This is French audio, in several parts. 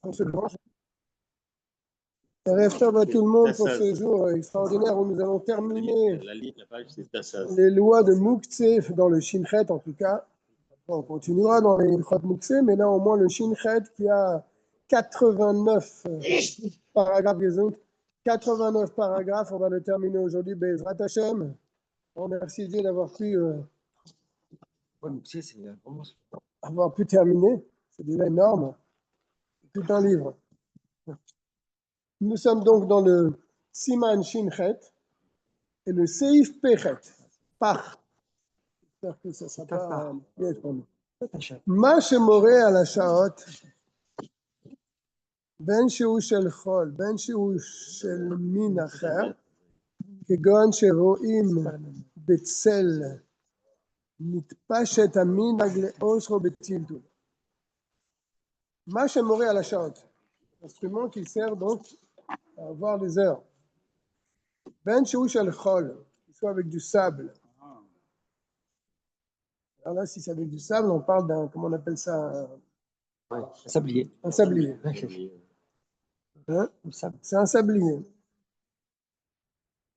pour ce grand jour. Rêve à tout le monde pour ce jour extraordinaire où nous allons terminer les lois de Mouktsé dans le Shinchet en tout cas. On continuera dans les Ilchot Mouktsé, mais là au moins le Shinchet qui a 89 paragraphes, 89 paragraphes, on va le terminer aujourd'hui. Bezrat Hashem. On remercie Dieu d'avoir pu terminer. C'est déjà énorme. Tout un livre. Nous sommes donc dans le Siman Shinchet et le Seif Pechet. Par. J'espère que ça ne sera pas piège pour nous. Ma shemoré à la shaot, ben שהוא של חול, בין שהוא של מין אחר, כגון שרואים בצל נתפשט המנהג לאוסרו בטלטול. מה שמורה על השעות, instrument qui sert donc à voir les heures. Ben שהוא של חול, qu'il soit avec du sable. Alors là, si c'est avec du sable, on parle d'un, comment on appelle ça? Ouais, un sablier. Un sablier. Hein? C'est un sablier.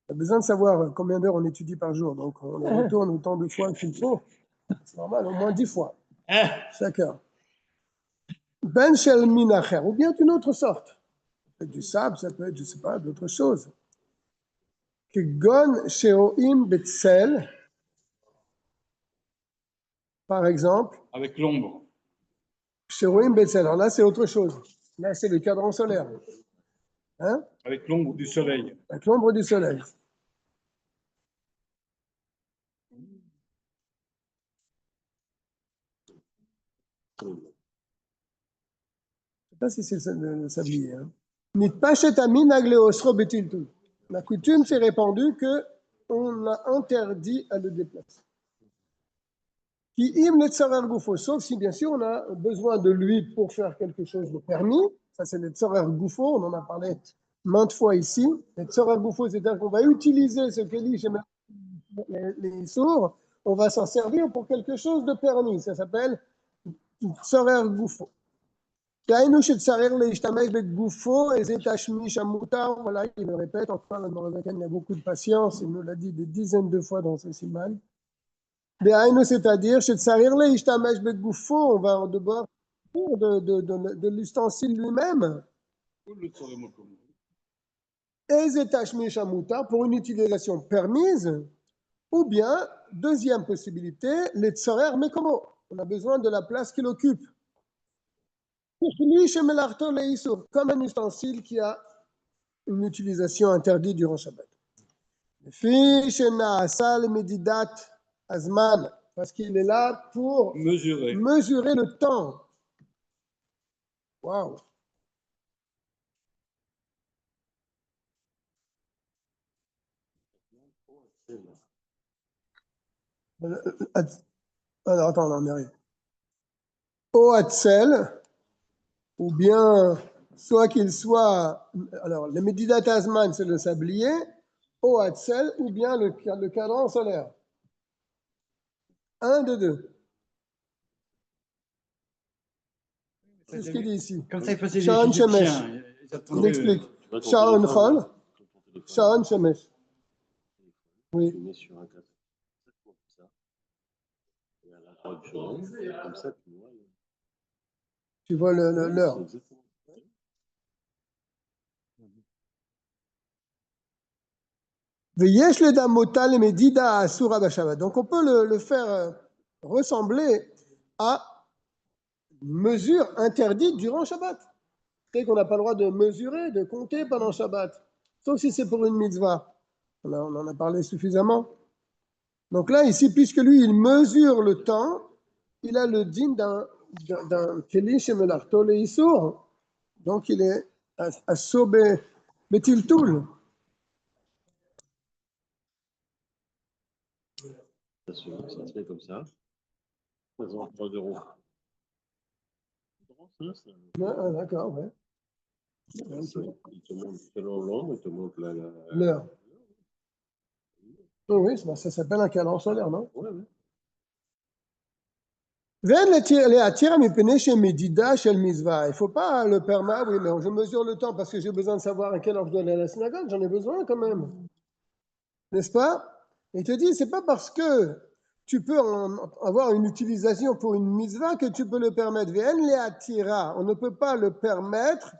On a besoin de savoir combien d'heures on étudie par jour. Donc, on le retourne autant de fois qu'il faut. C'est normal, au moins 10 fois. Chaque heure. Ben shel minacher, ou bien d'une autre sorte. Ça peut être du sable, ça peut être, je ne sais pas, d'autres choses. Que gon sheroim betzel, par exemple. Avec l'ombre. Sheroim betzel, alors là, c'est autre chose. Là, c'est le cadran solaire. Hein? Avec l'ombre du soleil. Avec l'ombre du soleil. Je ne sais pas si c'est le sablier. La coutume s'est répandue qu'on a interdit à le déplacer. Sauf si bien sûr on a besoin de lui pour faire quelque chose de permis. Ça c'est le tzorer goufo, on en a parlé maintes fois ici. Le tzorer goufo, c'est-à-dire qu'on va utiliser ce que dit chez les sourds, on va s'en servir pour quelque chose de permis. Ça s'appelle tzorer goufo. Voilà, il me répète, enfin, le Morazakan a beaucoup de patience, il nous l'a dit des dizaines de fois dans ce siman. C'est-à-dire, on va devoir de l'ustensile lui-même. Pour une utilisation permise, ou bien, deuxième possibilité, les tzorer mekomo. On a besoin de la place qu'il occupe. Comme un ustensile qui a une utilisation interdite durant Shabbat. Parce qu'il est là pour mesurer le temps. Waouh! Alors, attends, on arrive. Au Hatzel, ou bien, soit qu'il soit, alors, le Medidat Azman, c'est le sablier, au Hatzel, ou bien le cadran solaire. Un de deux. C'est ce qu'il dit ici. Comme ça, il faisait Sharon les Shemesh. Égyptiens. Il explique. Sharon Chol, Sharon Shemesh. Oui. Tu mets sur un cadre comme ça. Et à la droite du chemin, comme ça, tu vois. Tu vois l'heure. Donc on peut le faire ressembler à mesure interdite durant Shabbat. C'est qu'on n'a pas le droit de mesurer, de compter pendant Shabbat, sauf si c'est pour une mitzvah. On en a parlé suffisamment. Donc là, ici, puisque lui, il mesure le temps, il a le din d'un keli shemelarto leisur. Donc il est à sobe betiltul. Ça se fait comme ça. Ça se vend 3 €. Ah, d'accord, ouais. Il te montre selon l'ombre, il te montre l'heure. Oui, ça s'appelle un cadran solaire, non? Oui, oui. Il ne faut pas le permettre. Oui, mais je mesure le temps parce que j'ai besoin de savoir à quelle heure je dois aller à la synagogue. J'en ai besoin quand même. N'est-ce pas? Il te dit, c'est pas parce que tu peux avoir une utilisation pour une mitzvah que tu peux le permettre. On ne peut pas le permettre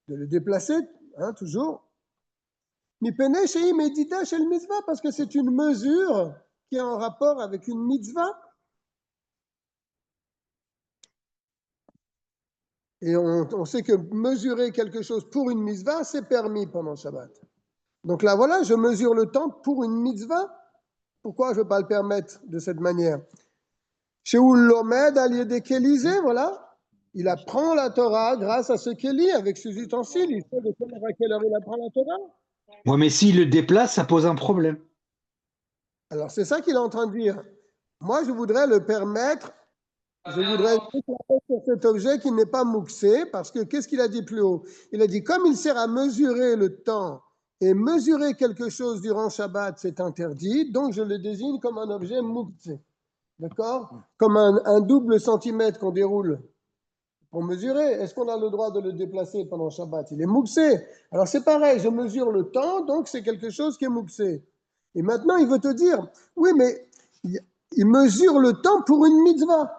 de le déplacer, hein, toujours. Parce que c'est une mesure qui est en rapport avec une mitzvah. Et on sait que mesurer quelque chose pour une mitzvah, c'est permis pendant Shabbat. Donc là, voilà, je mesure le temps pour une mitzvah. Pourquoi je ne veux pas le permettre de cette manière? Chez Lomed Aliédé Kélisé, voilà. Il apprend la Torah grâce à ce Kéli, avec ses ustensiles. Il sait de quelle heure il apprend la Torah. Ouais, mais s'il le déplace, ça pose un problème. Alors, c'est ça qu'il est en train de dire. Moi, je voudrais le permettre. Je voudrais sur cet objet qui n'est pas mouxé, parce que qu'est-ce qu'il a dit plus haut? Il a dit, comme il sert à mesurer le temps et mesurer quelque chose durant Shabbat, c'est interdit, donc je le désigne comme un objet mouxé. D'accord? Comme un double centimètre qu'on déroule pour mesurer. Est-ce qu'on a le droit de le déplacer pendant Shabbat? Il est mouxé. Alors c'est pareil, je mesure le temps, donc c'est quelque chose qui est mouxé. Et maintenant, il veut te dire, oui, mais il mesure le temps pour une mitzvah.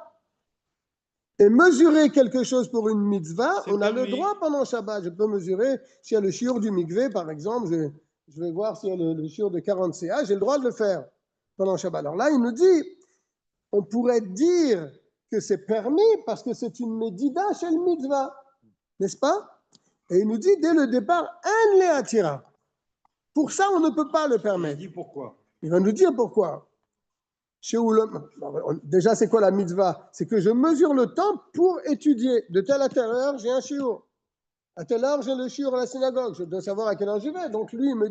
Et mesurer quelque chose pour une mitzvah, on a le droit pendant Shabbat. Je peux mesurer s'il y a le shiur du mikvé, par exemple, je vais voir s'il y a le shiur de 40 CA, j'ai le droit de le faire pendant Shabbat. Alors là, il nous dit, on pourrait dire que c'est permis parce que c'est une médida chez le mitzvah, n'est-ce pas? Et il nous dit dès le départ, un le attira. Pour ça, on ne peut pas le permettre. Il dit pourquoi? Il va nous dire pourquoi. Déjà, c'est quoi la mitzvah? C'est que je mesure le temps pour étudier. De telle à telle heure, j'ai un shiur. À telle heure, j'ai le shiur à la synagogue. Je dois savoir à quelle heure j'y vais. Donc lui, il me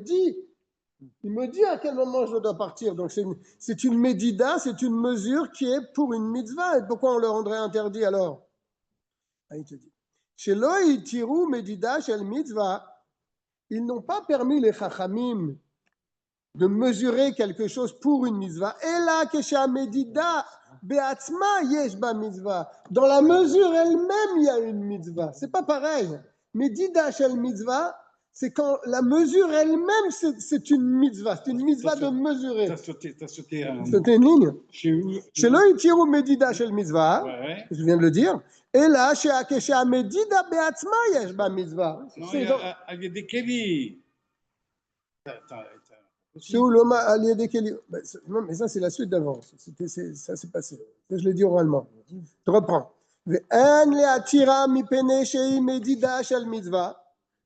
dit à quel moment je dois partir. Donc c'est une médida, c'est une mesure qui est pour une mitzvah. Et pourquoi on le rendrait interdit alors? Ah, il te dit. Chez Loi Tirou Médida, chez le mitzvah, ils n'ont pas permis les chachamim de mesurer quelque chose pour une mitzvah. Et là, kesha medida beatzma yesh ba mitzvah. Dans la mesure elle-même, il y a une mitzvah. C'est pas pareil. Medida shel mitzvah, c'est quand la mesure elle-même, c'est une mitzvah. C'est une mitzvah de mesurer. T'as sauté un... C'était une ligne. Chez Shelo itiru medida shel mitzvah. Ouais. Je viens de le dire. Et là, kesha medida beatzma yesh ba mitzvah. Non, il y a des kélis. Non, mais ça, c'est la suite d'avant. Ça, c'est passé. Ça, je l'ai dit oralement. Je reprends.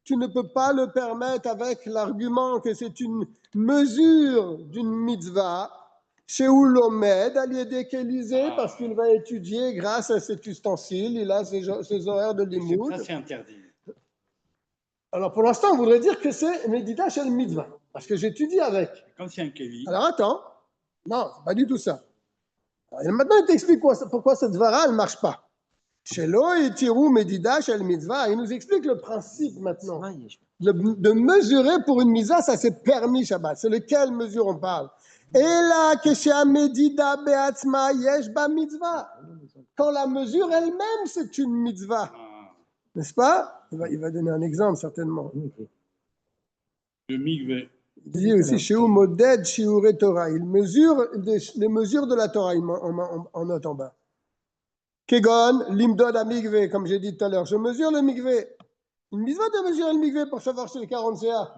Tu ne peux pas le permettre avec l'argument que c'est une mesure d'une mitzvah. Chez Oulomed, parce qu'il va étudier grâce à cet ustensile, il a ses horaires de limoud. Ça, c'est interdit. Alors, pour l'instant, on voudrait dire que c'est Medida shel mitzvah, parce que j'étudie avec. Quand c'est un kéli. Alors, attends. Non, c'est pas du tout ça. Alors, maintenant, il t'explique pourquoi cette vara, elle ne marche pas. Shelo et Tirou Medida shel mitzvah. Il nous explique le principe maintenant. De mesurer pour une mitzvah, ça c'est permis Shabbat. C'est lequel mesure on parle? Et là, Kesha Medida Beatzma Yesh Ba Mitzvah. Quand la mesure elle-même, c'est une mitzvah. N'est-ce pas? Il va donner un exemple, certainement. Le mikvé. Il dit aussi, Sheu Moded Shiure Torah. Il mesure les mesures de la Torah, en note en bas. Kegon, Limdod à Mikvé, comme j'ai dit tout à l'heure. Je mesure le Mikvé. Une mitzvah de mesurer le Mikvé pour savoir si c'est 40 CA.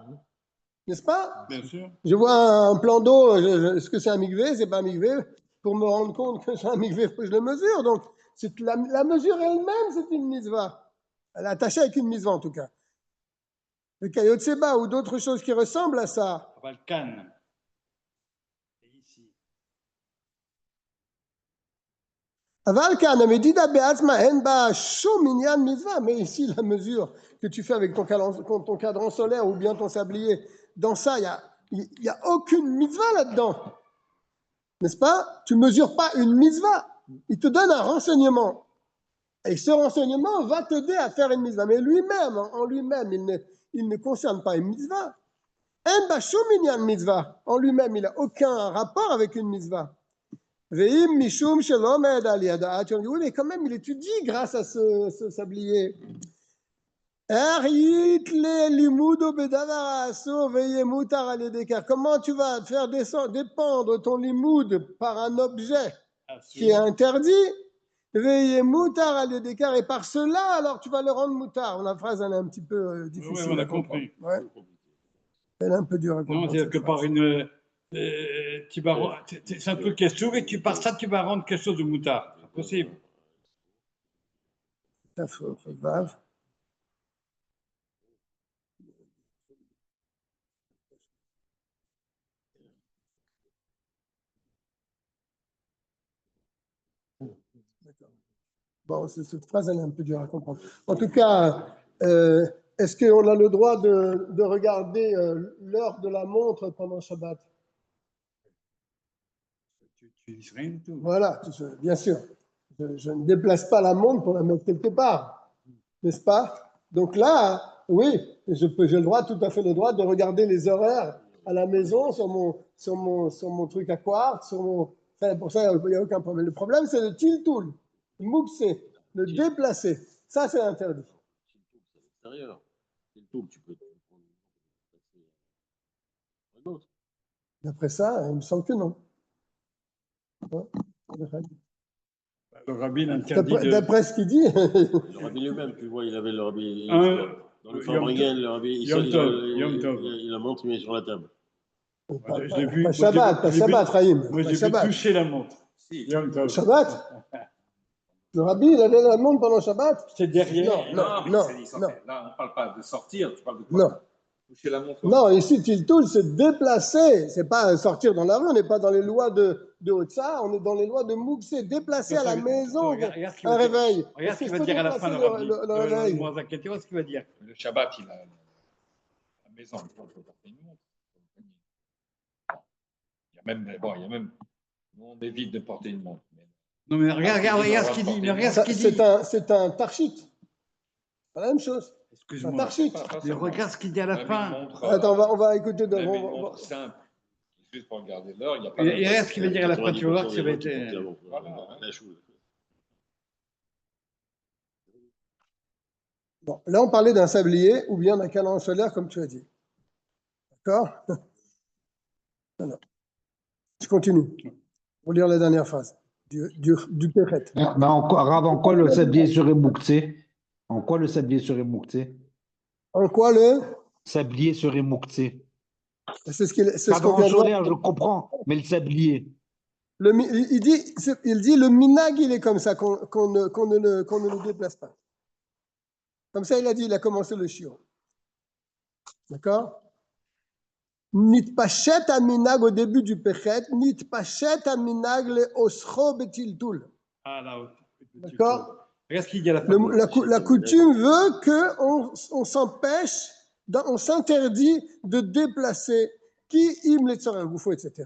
N'est-ce pas? Bien sûr. Je vois un plan d'eau, est-ce que c'est un Mikvé? C'est pas un Mikvé. Pour me rendre compte que c'est un Mikvé, il faut que je le mesure. Donc, la mesure elle-même, c'est une mitzvah. Elle est attachée avec une mitzvah en tout cas. Le Kayotseba ou d'autres choses qui ressemblent à ça. Balkan. Ici. Mais ici, la mesure que tu fais avec ton cadran solaire ou bien ton sablier, dans ça, il n'y a aucune mitzvah là-dedans. N'est-ce pas? Tu ne mesures pas une mitzvah. Il te donne un renseignement. Et ce renseignement va t'aider à faire une mitzvah. Mais lui-même, en lui-même, il ne concerne pas une mitzvah. En lui-même, il n'a aucun rapport avec une mitzvah. Ve'im mishum shelo omed al yada'a. Tu vas me dire, oui, mais quand même, il étudie grâce à ce sablier. Comment tu vas faire dépendre ton limoud par un objet qui est interdit? Et par cela, alors tu vas le rendre moutard. La phrase, elle est un petit peu difficile. Oui, on a à comprendre. compris. Ouais. Elle est un peu dure à comprendre. Non, c'est que par une. C'est un truc qui est sourd et par ça, tu vas rendre quelque chose de moutard. C'est possible. Vav. Bon, cette phrase, elle est un peu dure à comprendre. En tout cas, est-ce qu'on a le droit de regarder l'heure de la montre pendant Shabbat? Tu dis rien du tout. Voilà, bien sûr. Je ne déplace pas la montre pour la mettre quelque part, n'est-ce pas? Donc là, oui, j'ai tout à fait le droit de regarder les horaires à la maison sur mon truc à quartz, pour ça, il n'y a aucun problème. Le problème, c'est le tiltoul, le mouxé, le déplacer. Ça, c'est interdit. C'est à l'extérieur. Tiltoul, tu peux prendre un autre. D'après ça, il me semble que non. Le rabbin interdit d'après ce qu'il dit. Le rabbin lui-même, tu vois, il avait le rabbin. Dans le Fabringen, le rabbin, il a montre, il met sur la table. Pas Shabbat, Raïm. Moi, j'ai vu toucher la montre. Shabbat? Le rabbi, il avait la montre pendant Shabbat? C'est derrière. Non. Là, on ne parle pas de sortir, tu parles de quoi? Non. Toucher la montre. Non, ici, Tiltoul, c'est déplacer. C'est pas sortir dans la rue, on n'est pas dans les lois de Otsa, on est dans les lois de Mouxé. Déplacer à la maison un réveil. Regarde ce qu'il va dire à la fin, le rabbi. Tu vois ce qu'il va dire. Le Shabbat, il a la maison, il faut porter une montre. Il y a même, on évite de porter une montre. Non, mais regarde ce qu'il dit. C'est un tarchit. C'est la même chose. Excuse-moi. Mais regarde ce qu'il dit à la fin. Attends, on va écouter. Montre simple. Juste pour regarder l'heure, il n'y a pas. Et regarde ce qu'il va dire à la fin. Tu vas voir que ça va être. Bon, là, on parlait d'un sablier ou bien d'un calendrier solaire, comme tu as dit. D'accord? Alors, je continue. Pour lire la dernière phrase du Péret. En quoi le sablier serait mouxé? En quoi le sablier serait mouxé? En quoi le sablier serait mouxé? C'est ce qu'on vient de voir. Je comprends, mais le sablier. Il dit le minag, il est comme ça, qu'on ne le déplace pas. Comme ça, il a commencé le chiot. D'accord? Nit pachet aminag au début du péchet, nit pachet aminag le oscho betiltul. Ah là, d'accord? Regarde ce qu'il dit à la fin. La coutume veut qu'on s'empêche, on s'interdit de déplacer qui im les tzorah goufo, etc.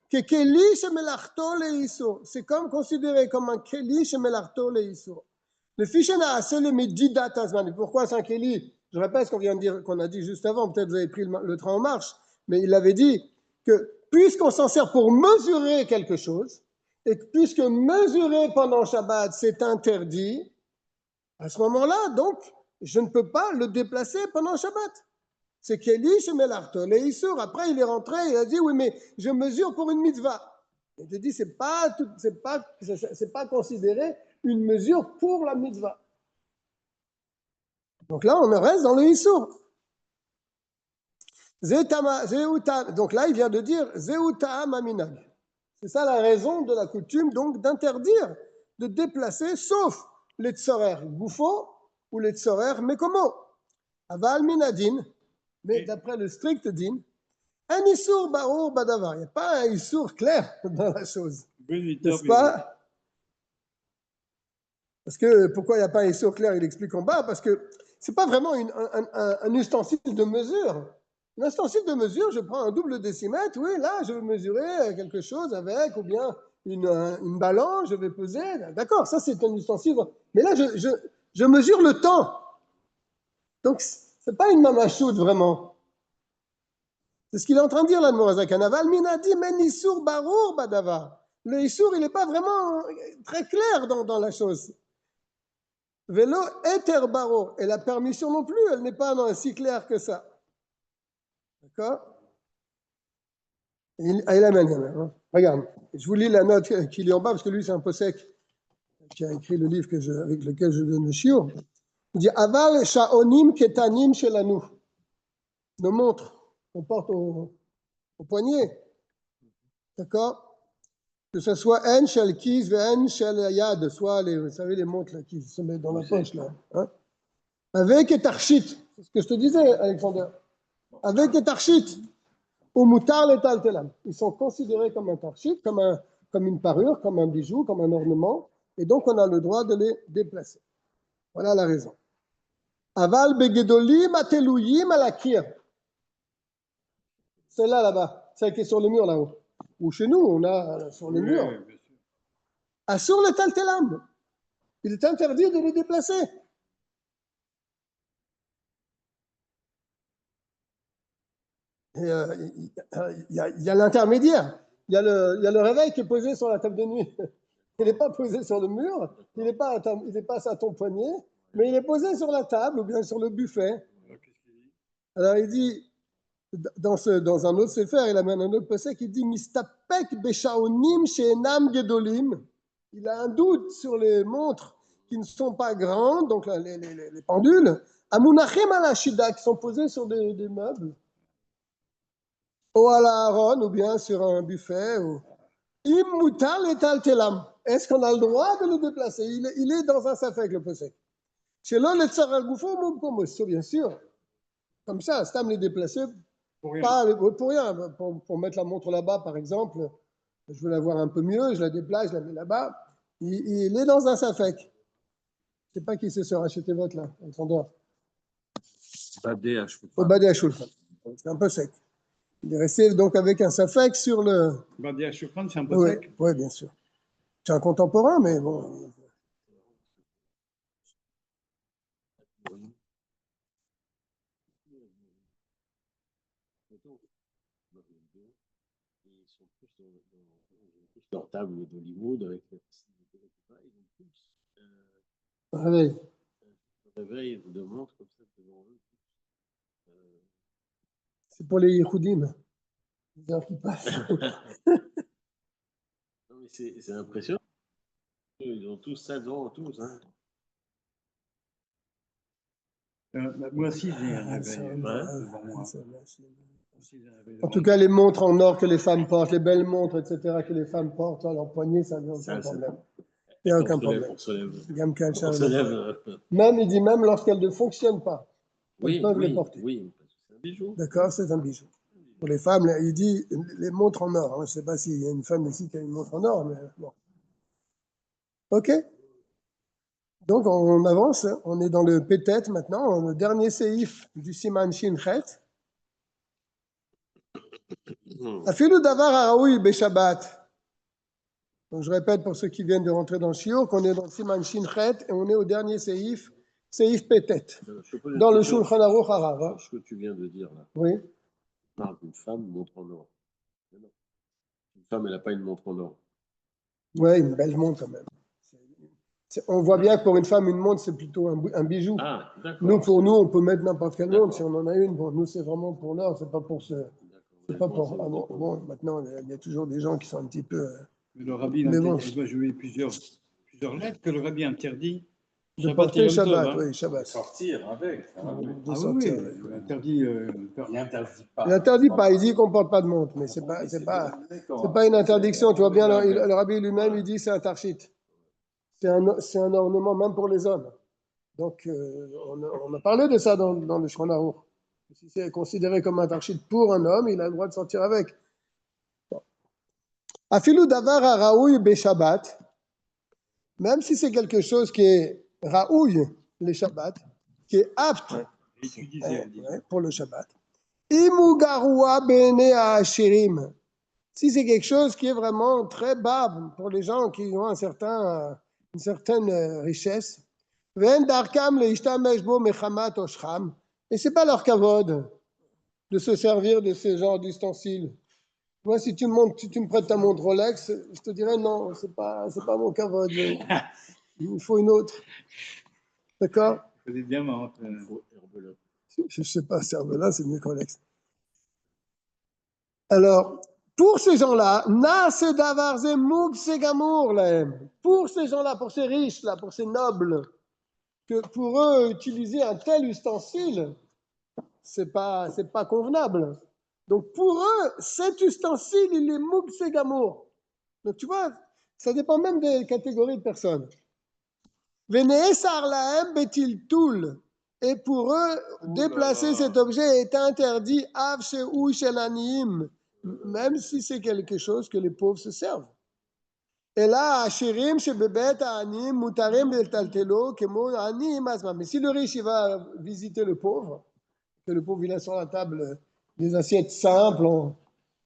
Que keli shemelarto leiso, c'est comme considéré comme un keli shemelarto leiso. Le fichena c'est le medidat azman. Pourquoi c'est un keli? Je répète ce qu'on vient de dire, qu'on a dit juste avant. Peut-être vous avez pris le train en marche. Mais il avait dit que puisqu'on s'en sert pour mesurer quelque chose, et puisque mesurer pendant Shabbat, c'est interdit, à ce moment-là, donc, je ne peux pas le déplacer pendant Shabbat. C'est Kéli, je mets l'artol et Issour. Après, il est rentré, il a dit, oui, mais je mesure pour une mitzvah. Il te dit, c'est pas considéré une mesure pour la mitzvah. Donc là, on reste dans le Issour. Donc là, il vient de dire Zeuta Maminag. C'est ça la raison de la coutume, donc d'interdire de déplacer, sauf les tsorer goufo ou les tsorer mekomo. Aval minadin, mais d'après le strict din, un issour barour badavar. Il n'y a pas un issour clair dans la chose. N'est-ce pas? Parce que pourquoi il n'y a pas un issour clair? Il explique en bas, parce que ce n'est pas vraiment un ustensile de mesure. Un ustensile de mesure, je prends un double décimètre, oui, là, je veux mesurer quelque chose avec, ou bien une balance, je vais peser. D'accord, ça, c'est un ustensile. Mais là, je mesure le temps. Donc, ce n'est pas une mamachoute, vraiment. C'est ce qu'il est en train de dire, là, le Morazak Anaval. Minadi menisur barour badava. le Issour, il n'est pas vraiment très clair dans la chose. Vélo éter baro, et la permission non plus, elle n'est pas si claire que ça. D'accord? Regarde, je vous lis la note qu'il y a en bas, parce que lui, c'est un possèque qui a écrit le livre avec lequel je donne le shiur. Il dit Aval sha'onim ketanim shelanu. Nos montres qu'on porte au poignet. D'accord? Que ce soit en shel kis ve en shel yad, soit vous savez, les montres là, qui se mettent dans la poche là. Hein? Avec etarchit, c'est ce que je te disais, Alexander. Avec etarchit. Ou mutar letal telam. Ils sont considérés comme un tarchit, comme une parure, comme un bijou, comme un ornement, et donc on a le droit de les déplacer. Voilà la raison. Aval begedolim ateluyim alakir. Celle-là là-bas, celle qui est sur le mur là-haut. Ou chez nous, on a sur le mur. Assur letal telam. Il est interdit de les déplacer. Il y a l'intermédiaire. Il y a le réveil qui est posé sur la table de nuit. Il n'est pas posé sur le mur, il n'est pas à ton poignet, mais il est posé sur la table ou bien sur le buffet. Alors il dit, dans un autre sefer, il amène un autre passage qui dit Mistapek beshaonim she'enam gedolim. Il a un doute sur les montres qui ne sont pas grandes, donc les pendules, amunachem alashida, qui sont posées sur des meubles. Ou à la haron, ou bien sur un buffet. Immutal et taltelam. Est-ce qu'on a le droit de le déplacer? Il est dans un safek, le posek. Chez l'on, le tsaragoufo, bien sûr. Comme ça, Stam les déplacer. Pour rien. Pour mettre la montre là-bas, par exemple, je veux la voir un peu mieux, je la déplace, je la mets là-bas. Il est dans un safek. Je ne sais pas qui se sera acheté votre là, Alexander. Badé à Shulchan. C'est un peu sec. Il est resté donc avec un safek sur le. Badé à Shulchan, c'est un peu sec. Oui, bien sûr. C'est un contemporain, mais bon. Leur table d'Hollywood avec réveil de montre comme ça devant eux. C'est pour les Yehoudim. Les heures qui passent. Non, mais c'est impressionnant. Ils ont tous ça devant tous. Hein. Moi aussi, j'ai un réveil. En tout cas, les montres en or que les femmes portent, les belles montres, etc., que les femmes portent à leur poignet, ça n'a aucun problème. Il n'y a aucun problème. On se lève. Même, il dit même lorsqu'elles ne fonctionnent pas, elles peuvent les porter. Oui, c'est un bijou. D'accord, c'est un bijou. Pour les femmes, il dit les montres en or. Je ne sais pas s'il y a une femme ici qui a une montre en or, mais bon. OK. Donc, on avance. On est dans le Pétet maintenant, le dernier séif du Siman Shin Chet. Afilu davar haraoui beshabbat. Donc, je répète pour ceux qui viennent de rentrer dans le shiur qu'on est dans le Siman Shin Chet et on est au dernier séif Pétet, dans le Shulchan Aruch Harav. Ce que tu viens de dire là. Oui. On parle d'une femme montre en or. Une femme, elle n'a pas une montre en or. Oui, une belle montre quand même. On voit bien que pour une femme, une montre, c'est plutôt un bijou. Ah, nous, pour nous, on peut mettre n'importe quelle montre si on en a une. Bon, nous, c'est vraiment pour l'or, c'est pas pour ce. C'est pas pour. Ah bon, maintenant, il y a toujours des gens qui sont un petit peu. Mais le rabbi, il doit jouer plusieurs lettres que le rabbi interdit. De porter Shabbat, oui, Shabbat. Sortir avec. Oui, il interdit. Il n'interdit pas. Il n'interdit pas, il dit qu'on ne porte pas de montre, mais ce n'est pas une interdiction. Tu vois bien, le rabbi lui-même, il dit c'est un tarchit. C'est un ornement même pour les hommes. Donc, on a parlé de ça dans le Shulchan Aruch. Si c'est considéré comme un tarchit pour un homme, il a le droit de sortir avec. Afilu davar haraoui beshabbat, même si c'est quelque chose qui est raouille, les Shabbat, qui est apte pour le Shabbat. Imu garua bene ashirim. Si c'est quelque chose qui est vraiment très bas pour les gens qui ont une certaine richesse, et c'est pas leur kavod de se servir de ce genre d'ustensiles. Moi, si tu me prêtes ta montre Rolex, je te dirais non, c'est pas mon cavode. Il me faut une autre. D'accord? C'est des diamants. Je ne sais pas, Cervela, c'est mieux que Rolex. Alors, pour ces gens-là, pour ces gens-là, pour ces riches-là, pour ces nobles, que pour eux, utiliser un tel ustensile, c'est pas convenable. Donc pour eux, cet ustensile, il est Mouksegamour. Donc tu vois, ça dépend même des catégories de personnes. Veneesar lahem betil toul. Et pour eux, déplacer cet objet est interdit, av she'u shel aniyim, même si c'est quelque chose que les pauvres se servent. Et là, ashirim shebebet aniyim mutarim beltaltelo kemo aniyim azma. Mais si le riche il va visiter le pauvre, que le pauvre il a sur la table des assiettes simples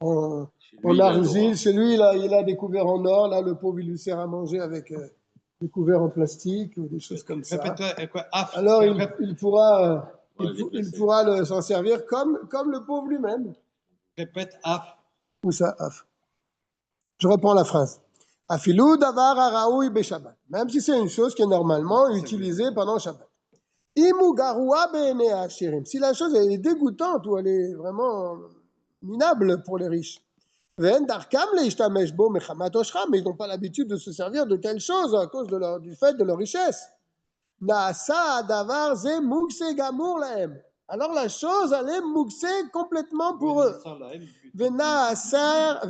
en argile, chez lui il a des couverts en or, là le pauvre il lui sert à manger avec des couverts en plastique ou des choses comme ça. Alors il pourra s'en servir comme le pauvre lui-même. Répète af. Où ça, af? Je reprends la phrase. Afilou davar haraoui beshabbat. Même si c'est une chose qui est normalement utilisée pendant Shabbat. Imu garoua be'enei hashirim. Si la chose est dégoûtante ou elle est vraiment minable pour les riches. Ve'en darkam leishtamesh bo mechamat oshra, mais ils n'ont pas l'habitude de se servir de telles choses à cause du fait de leur richesse. Naasa davar ze mukse gamour lahem. Alors la chose, elle est mukse complètement pour eux. Veneasar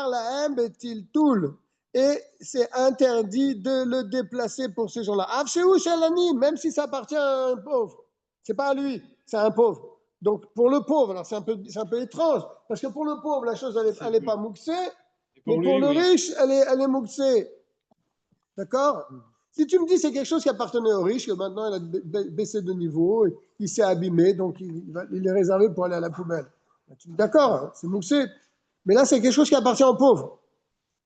lahem betil toul. Et c'est interdit de le déplacer pour ces gens-là. Avsheu shalani, même si ça appartient à un pauvre. C'est pas à lui, c'est à un pauvre. Donc pour le pauvre, alors c'est un peu étrange, parce que pour le pauvre, la chose, elle est pas mouxée, mais pour le riche, elle est mouxée. D'accord? Si tu me dis c'est quelque chose qui appartenait au riche, que maintenant il a baissé de niveau, il s'est abîmé, donc il est réservé pour aller à la poubelle. D'accord, c'est mouxé. Mais là, c'est quelque chose qui appartient au pauvre.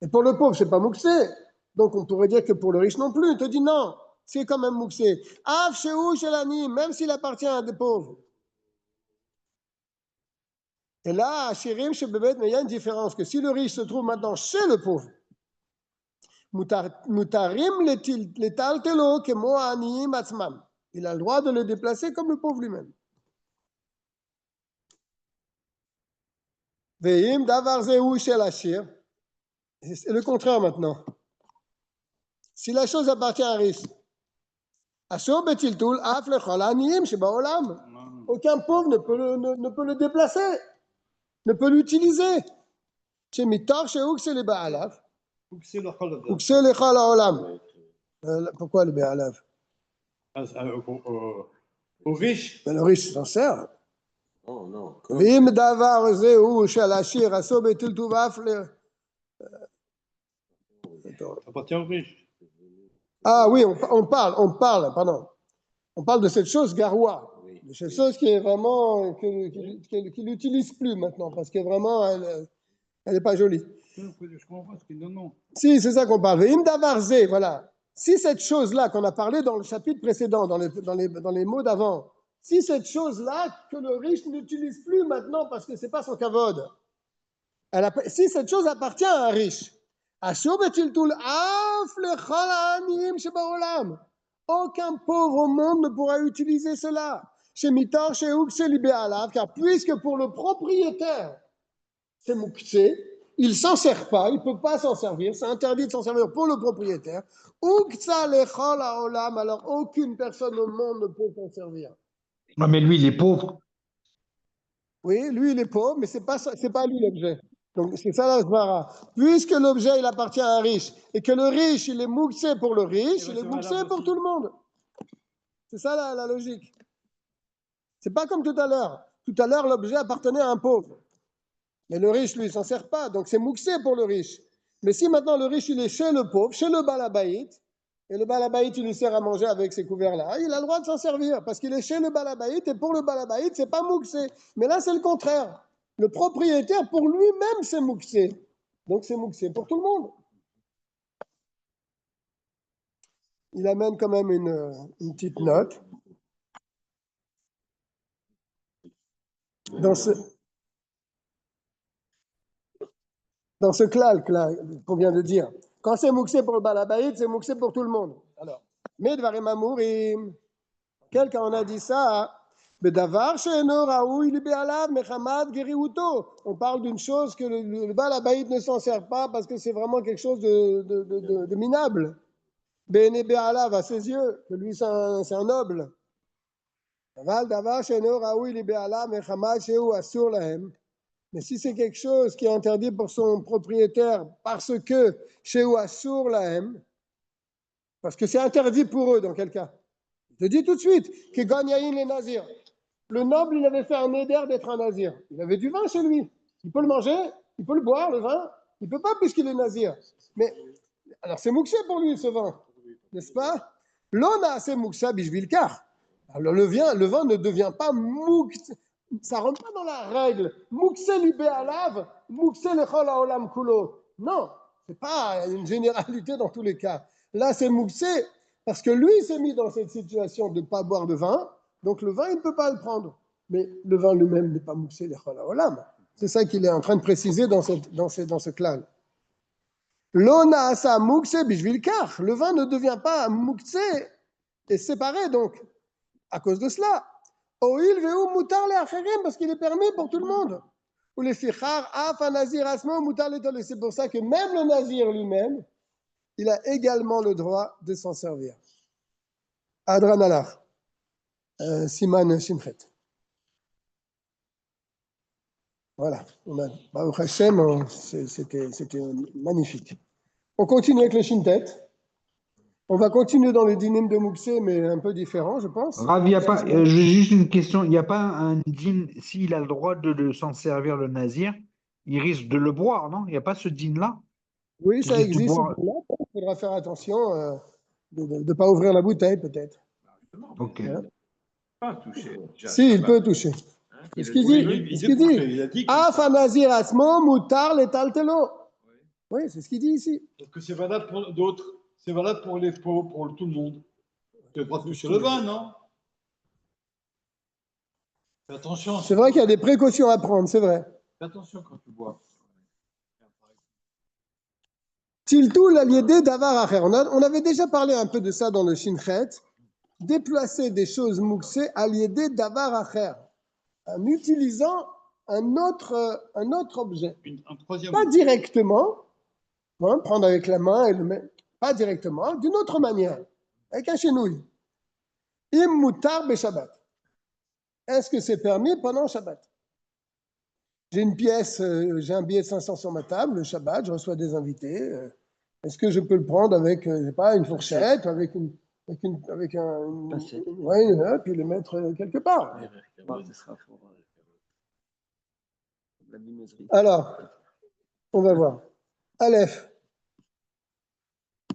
Et pour le pauvre, c'est pas mouxé. Donc on pourrait dire que pour le riche non plus. Il te dit non, c'est quand même mouxé. Av shehu shelani, même s'il appartient à des pauvres. Et là, Shirim, chez Bébét, mais il y a une différence, que si le riche se trouve maintenant chez le pauvre, mutarim letaltelo kemo aniyim atzmam. Il a le droit de le déplacer comme le pauvre lui-même. Veim davar zehu shel ashir. C'est le contraire maintenant. Si la chose appartient à un riche, aucun pauvre ne peut le déplacer, ne peut l'utiliser. Pourquoi le Bé'alav? Aux riches. Le riche s'en sert. Non, non. Ça appartient aux riches. Ah oui, on parle de cette chose garoua, de cette chose qui est vraiment, qu'il n'utilise plus maintenant, parce que vraiment, elle n'est pas jolie. Je comprends pas ce qu'il dit, non. Si, c'est ça qu'on parle. Ve'im davar ze, voilà. Si cette chose-là qu'on a parlé dans le chapitre précédent, dans les mots d'avant, si cette chose-là que le riche n'utilise plus maintenant parce que c'est pas son kavod, si cette chose appartient à un riche, aucun pauvre au monde ne pourra utiliser cela. Car puisque pour le propriétaire, c'est muktsé, il ne s'en sert pas, il ne peut pas s'en servir, c'est interdit de s'en servir pour le propriétaire. Alors aucune personne au monde ne peut s'en servir. Non, mais lui, il est pauvre. Oui, lui, il est pauvre, mais ce n'est pas lui l'objet. Donc, c'est ça la svara. Puisque l'objet, il appartient à un riche, et que le riche, il est mouxé pour le riche, il est mouxé pour tout le monde. C'est ça la logique. C'est pas comme tout à l'heure. Tout à l'heure, l'objet appartenait à un pauvre. Mais le riche, lui, il s'en sert pas, donc c'est mouxé pour le riche. Mais si maintenant le riche, il est chez le pauvre, chez le balabaït, et le balabaït, il lui sert à manger avec ces couverts-là, il a le droit de s'en servir, parce qu'il est chez le balabaït, et pour le balabaït, c'est pas mouxé. Mais là, c'est le contraire. Le propriétaire, pour lui-même, c'est mouxé. Donc c'est mouxé pour tout le monde. Il amène quand même une petite note. Dans ce... dans ce klal qu'on vient de dire. Quand c'est mouxé pour le balabaïd, c'est mouxé pour tout le monde. Alors, mais dvarim amourim, quelqu'un en a dit ça, bedavar she'eno raoui li be'alav mechamad geriuto. On parle d'une chose que le balabaïd ne s'en sert pas parce que c'est vraiment quelque chose de minable. Bene be'alav à ses yeux, que lui c'est un noble. Aval davar she'eno raoui li be'alav mechamad she'u asur lahem. Mais si c'est quelque chose qui est interdit pour son propriétaire parce que chez Ouassour Lahem, parce que c'est interdit pour eux dans quel cas? Je dis tout de suite que Ganyaïn les nazirs. Le noble, il avait fait un éder d'être un nazir. Il avait du vin chez lui. Il peut le manger, il peut le boire, le vin. Il ne peut pas puisqu'il est nazir. Mais alors c'est mouxé pour lui ce vin, n'est-ce pas? L'ona c'est mouxa bishvilkar. Alors le vin ne devient pas mouxé. Ça ne rentre pas dans la règle. Mouxé libé alav, mouxé lechol haolam kulo. Non, ce n'est pas une généralité dans tous les cas. Là, c'est mouxé parce que lui s'est mis dans cette situation de ne pas boire de vin. Donc le vin, il ne peut pas le prendre. Mais le vin lui-même n'est pas mouxé lechol haolam. C'est ça qu'il est en train de préciser dans ce klal. L'ona asa mouxé bishvilkar. Le vin ne devient pas mouxé et séparé donc à cause de cela. Oil veu mutar le acherim, parce qu'il est permis pour tout le monde. Ou les fichar af nazir asmo mutar le tole. C'est pour ça que même le nazir lui-même, il a également le droit de s'en servir. Adran alach, Siman Shimchet. Voilà, Baruch Hashem, c'était magnifique. On continue avec le Shintet. On va continuer dans le dinim de Mouxé, mais un peu différent, je pense. Rav, il y a pas, juste une question. Il n'y a pas un din, s'il a le droit de s'en servir le nazir, il risque de le boire, non? Il n'y a pas ce din-là? Oui, ça existe. Il faudra faire attention de ne pas ouvrir la bouteille, peut-être. Ok. Pas toucher. Si, il peut toucher. C'est ce qu'il dit. Afa nazir asmo mutar letaltelo. Oui, c'est ce qu'il dit ici. Parce que c'est valable pour d'autres. C'est valable pour les pauvres, pour tout le monde. Tu ne peux pas toucher le vin, non? Fais attention. C'est vrai qu'il y a des précautions à prendre, c'est vrai. Fais attention quand tu bois. Tiltou l'aliédé d'avar acher. On avait déjà parlé un peu de ça dans le Shinchet. Déplacer des choses mouxées aliédé d'avar acher. En utilisant un autre objet. Un troisième. Pas directement. Hein, prendre avec la main et le mettre. Pas directement, d'une autre manière, avec un chenouille. Im mutar be Shabbat. Est-ce que c'est permis pendant Shabbat? J'ai une pièce, j'ai un billet de 500 sur ma table, le Shabbat, je reçois des invités. Est-ce que je peux le prendre avec, je sais pas, une fourchette, avec un, puis le mettre quelque part? Alors, on va voir. Aleph.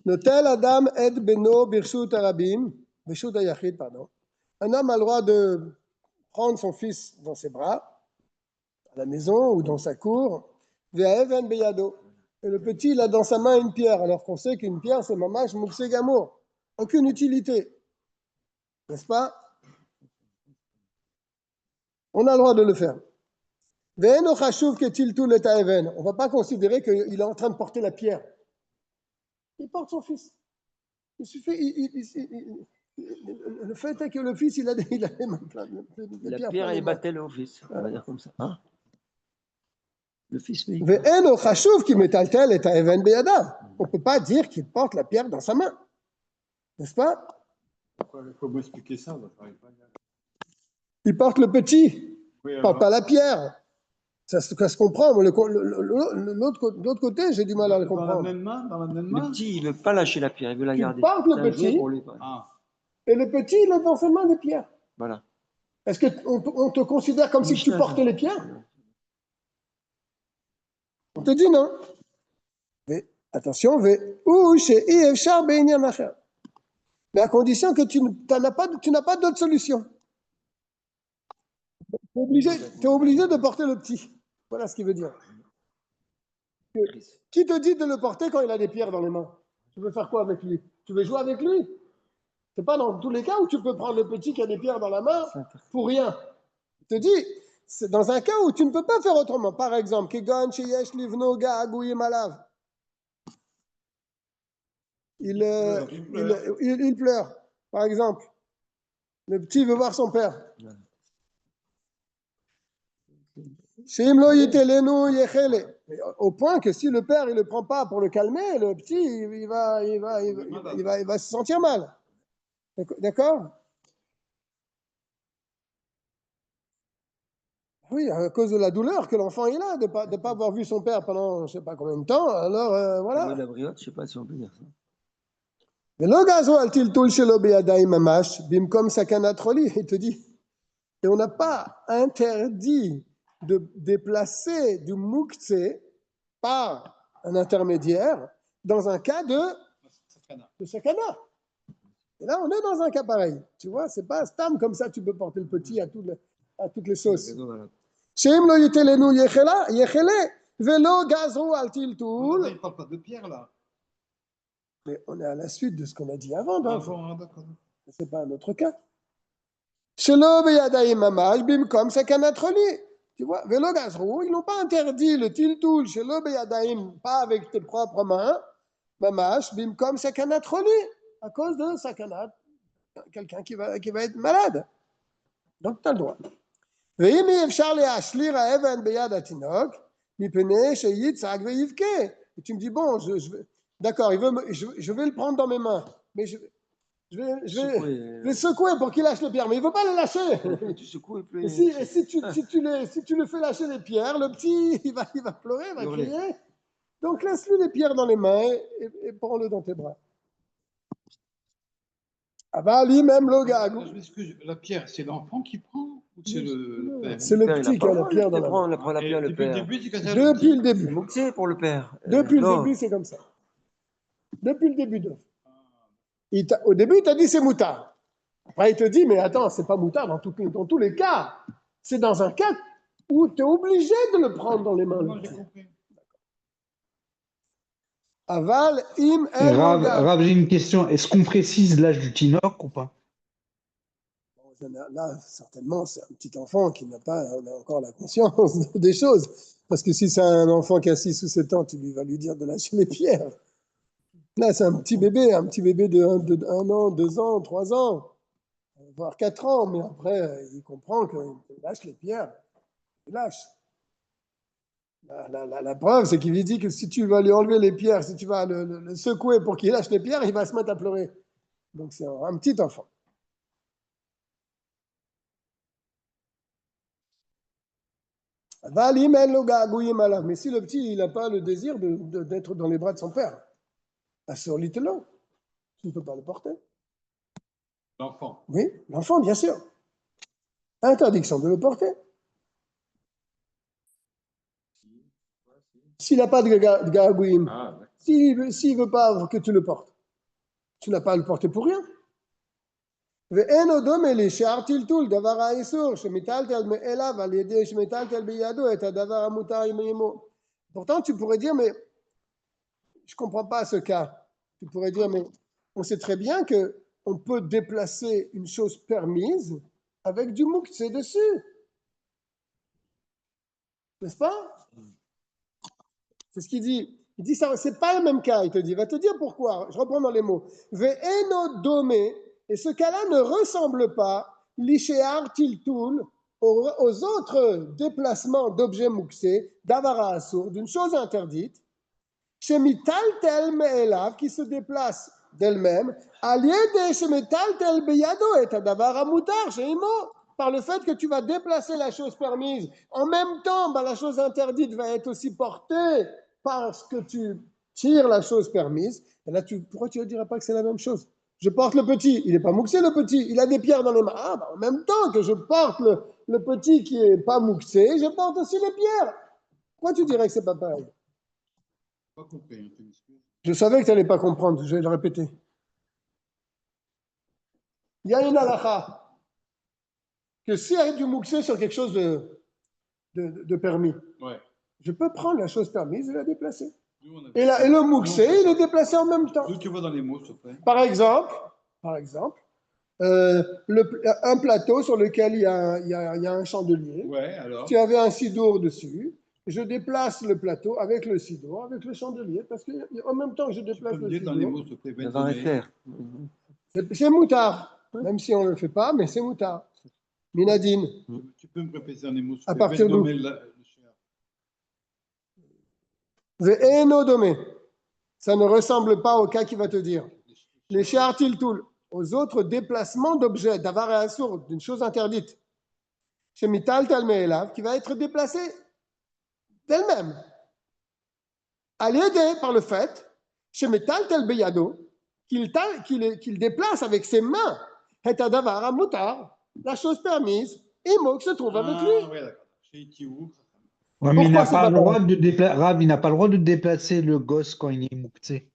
Notel Adam ed beno birshut arabim, birshut ayachid, pardon. Un homme a le droit de prendre son fils dans ses bras, à la maison ou dans sa cour, ve'aven beyado. Et le petit, il a dans sa main une pierre, alors qu'on sait qu'une pierre, c'est mamash mukse gamour. Aucune utilité. N'est-ce pas? On a le droit de le faire. Ve'eno chashuv ketiltu letaeven. On ne va pas considérer qu'il est en train de porter la pierre. Il porte son fils. Il suffit, le fait est que le fils, il a les mains pleines de la pierre est battelle au fils, on va dire comme ça. Hein? Le fils, oui. On ne peut pas dire qu'il porte la pierre dans sa main. N'est-ce pas? Il faut m'expliquer ça. Il porte le petit. Oui, il ne porte pas la pierre. Ça se comprend. L'autre côté, j'ai du mal à le comprendre. Dans la même main. Le petit, il ne veut pas lâcher la pierre, il veut la garder. Il porte le petit, et le petit, il a dans ses mains des pierres. Voilà. Est-ce qu'on te considère comme si tu portais les pierres? On te dit non. Mais attention, mais à condition que tu n'as pas d'autre solution. Tu es obligé de porter le petit. Voilà ce qu'il veut dire. Qui te dit de le porter quand il a des pierres dans les mains? Tu veux faire quoi avec lui? Tu veux jouer avec lui? C'est pas dans tous les cas où tu peux prendre le petit qui a des pierres dans la main pour rien. Il te dit, c'est dans un cas où tu ne peux pas faire autrement. Par exemple, Kegon sheyesh livno ga'aguyim alav. Il pleure. Par exemple, le petit veut voir son père. Au point que si le père ne le prend pas pour le calmer, le petit il va se sentir mal. D'accord? Oui, à cause de la douleur que l'enfant est là, de ne pas avoir vu son père pendant je ne sais pas combien de temps. Alors voilà. La brioche, je ne sais pas si on peut dire ça. Mais le gazo al-tiltul shelo beyadayim mamash bimkom sakanat roli, il te dit. Et on n'a pas interdit de déplacer du moukhtse par un intermédiaire dans un cas de sakana. Et là, on est dans un cas pareil. Tu vois, c'est pas stam comme ça, tu peux porter le petit à toutes les sauces. Sheim lo yitelenu yechele velo gazru al tiltul. Il ne parle pas de pierre, là. Mais on est à la suite de ce qu'on a dit avant. D'accord. C'est pas un autre cas. Shelo beyadayim mamash bimkom sakanat roli. Tu vois, velo gazru, ils n'ont pas interdit le tiltul shelo beyadayim, pas avec tes propres mains, mamash bimkom sakanat roli, à cause de sakanat, quelqu'un qui va être malade. Donc tu as le droit. ואם אי אפשר להשליר האבן ביד התינוק, מפני שיצעק ויבכה. Et tu me dis, bon, d'accord, je vais le prendre dans mes mains, mais je vais le secouer pour qu'il lâche les pierres, mais il ne veut pas les lâcher. Tu secoues et puis... Et si tu le fais lâcher les pierres, le petit, il va pleurer, il va crier. Donc laisse-lui les pierres dans les mains et prends-le dans tes bras. Avali même le gars. Je m'excuse, la pierre, c'est l'enfant qui prend ou c'est le père? C'est le petit qui a la pierre dans la main. On prend la pierre, le père. Depuis le début. C'est pour le père. Depuis le début, c'est comme ça. Depuis le début de. Au début, il t'a dit c'est moutard. Après, il te dit, mais attends, c'est pas moutard dans tous les cas. C'est dans un cas où tu es obligé de le prendre dans les mains. Aval, im, Rav, j'ai une question. Est-ce qu'on précise l'âge du tinoc ou pas? Là, certainement, c'est un petit enfant qui n'a pas encore la conscience des choses. Parce que si c'est un enfant qui a 6 ou 7 ans, tu vas lui dire de lâcher les pierres. Là, c'est un petit bébé de 1 an, 2 ans, 3 ans, voire 4 ans. Mais après, il comprend qu'il lâche les pierres. Il lâche. La preuve, c'est qu'il lui dit que si tu vas lui enlever les pierres, si tu vas le secouer pour qu'il lâche les pierres, il va se mettre à pleurer. Donc, c'est un petit enfant. Mais si le petit, il n'a pas le désir d'être dans les bras de son père, sur l'italo, tu ne peux pas le porter. L'enfant. Oui, l'enfant, bien sûr. Interdiction de le porter. S'il n'a pas de garagouim, s'il ne veut pas que tu le portes, tu n'as pas à le porter pour rien. Pourtant, tu pourrais dire, mais je ne comprends pas ce cas. Tu pourrais dire, mais on sait très bien qu'on peut déplacer une chose permise avec du moukhtse dessus. N'est-ce pas? C'est ce qu'il dit. Il dit ça, c'est pas le même cas. Il te dit, va te dire pourquoi. Je reprends dans les mots. Ve'eno domé. Et ce cas-là ne ressemble pas, l'ishéar tiltul, aux autres déplacements d'objets mouxés, d'avara assour, d'une chose interdite, chez mital tel me'elav, qui se déplace d'elle-même, aliede chez mital tel beyado, et adavara mutar, chez imo, par le fait que tu vas déplacer la chose permise. En même temps, la chose interdite va être aussi portée parce que tu tires la chose permise. Et là, pourquoi tu ne dirais pas que c'est la même chose? Je porte le petit, il n'est pas mouxé le petit, il a des pierres dans les mains. En même temps que je porte le petit qui n'est pas mouxé, je porte aussi les pierres. Pourquoi tu dirais que ce n'est pas pareil? Pas compris. Je savais que tu n'allais pas comprendre, je vais le répéter. Il y a une halakha que s'il y a du mouxé sur quelque chose de permis, je peux prendre la chose permise et la déplacer. Et le mouxé, il est déplacé en même temps. D'où tu vois dans les mots, s'il te plaît. Par exemple, Un plateau sur lequel il y a un chandelier. Ouais, alors. Tu avais un sidour dessus. Je déplace le plateau avec le sidour, avec le chandelier, parce qu'en même temps que je déplace le Dans les sidour, mots, s'il te plaît, Ça va faire. c'est moutard. Même si on ne le fait pas, mais c'est moutard. Minadine. Tu peux me répéter un émot, s'il te À plaît, partir d'où? le cher. Ve'eno domé. Ça ne ressemble pas au cas qu'il va te dire. Les she'artiltul, aux autres déplacements d'objets, d'avar et assour, d'une chose interdite. Chez Mital Talmeelav, qui va être déplacé d'elle-même. À l'aider par le fait, chez Mital Talbeyado, qu'il déplace avec ses mains, et davar à mutar, la chose permise, et Mok se trouve avec lui. Ah, ouais, d'accord. Chez Itiou. Ouais, mais il Pourquoi n'a c'est pas pas le pareil? droit de Rav, il n'a pas le droit de déplacer le gosse quand il est mouktsé.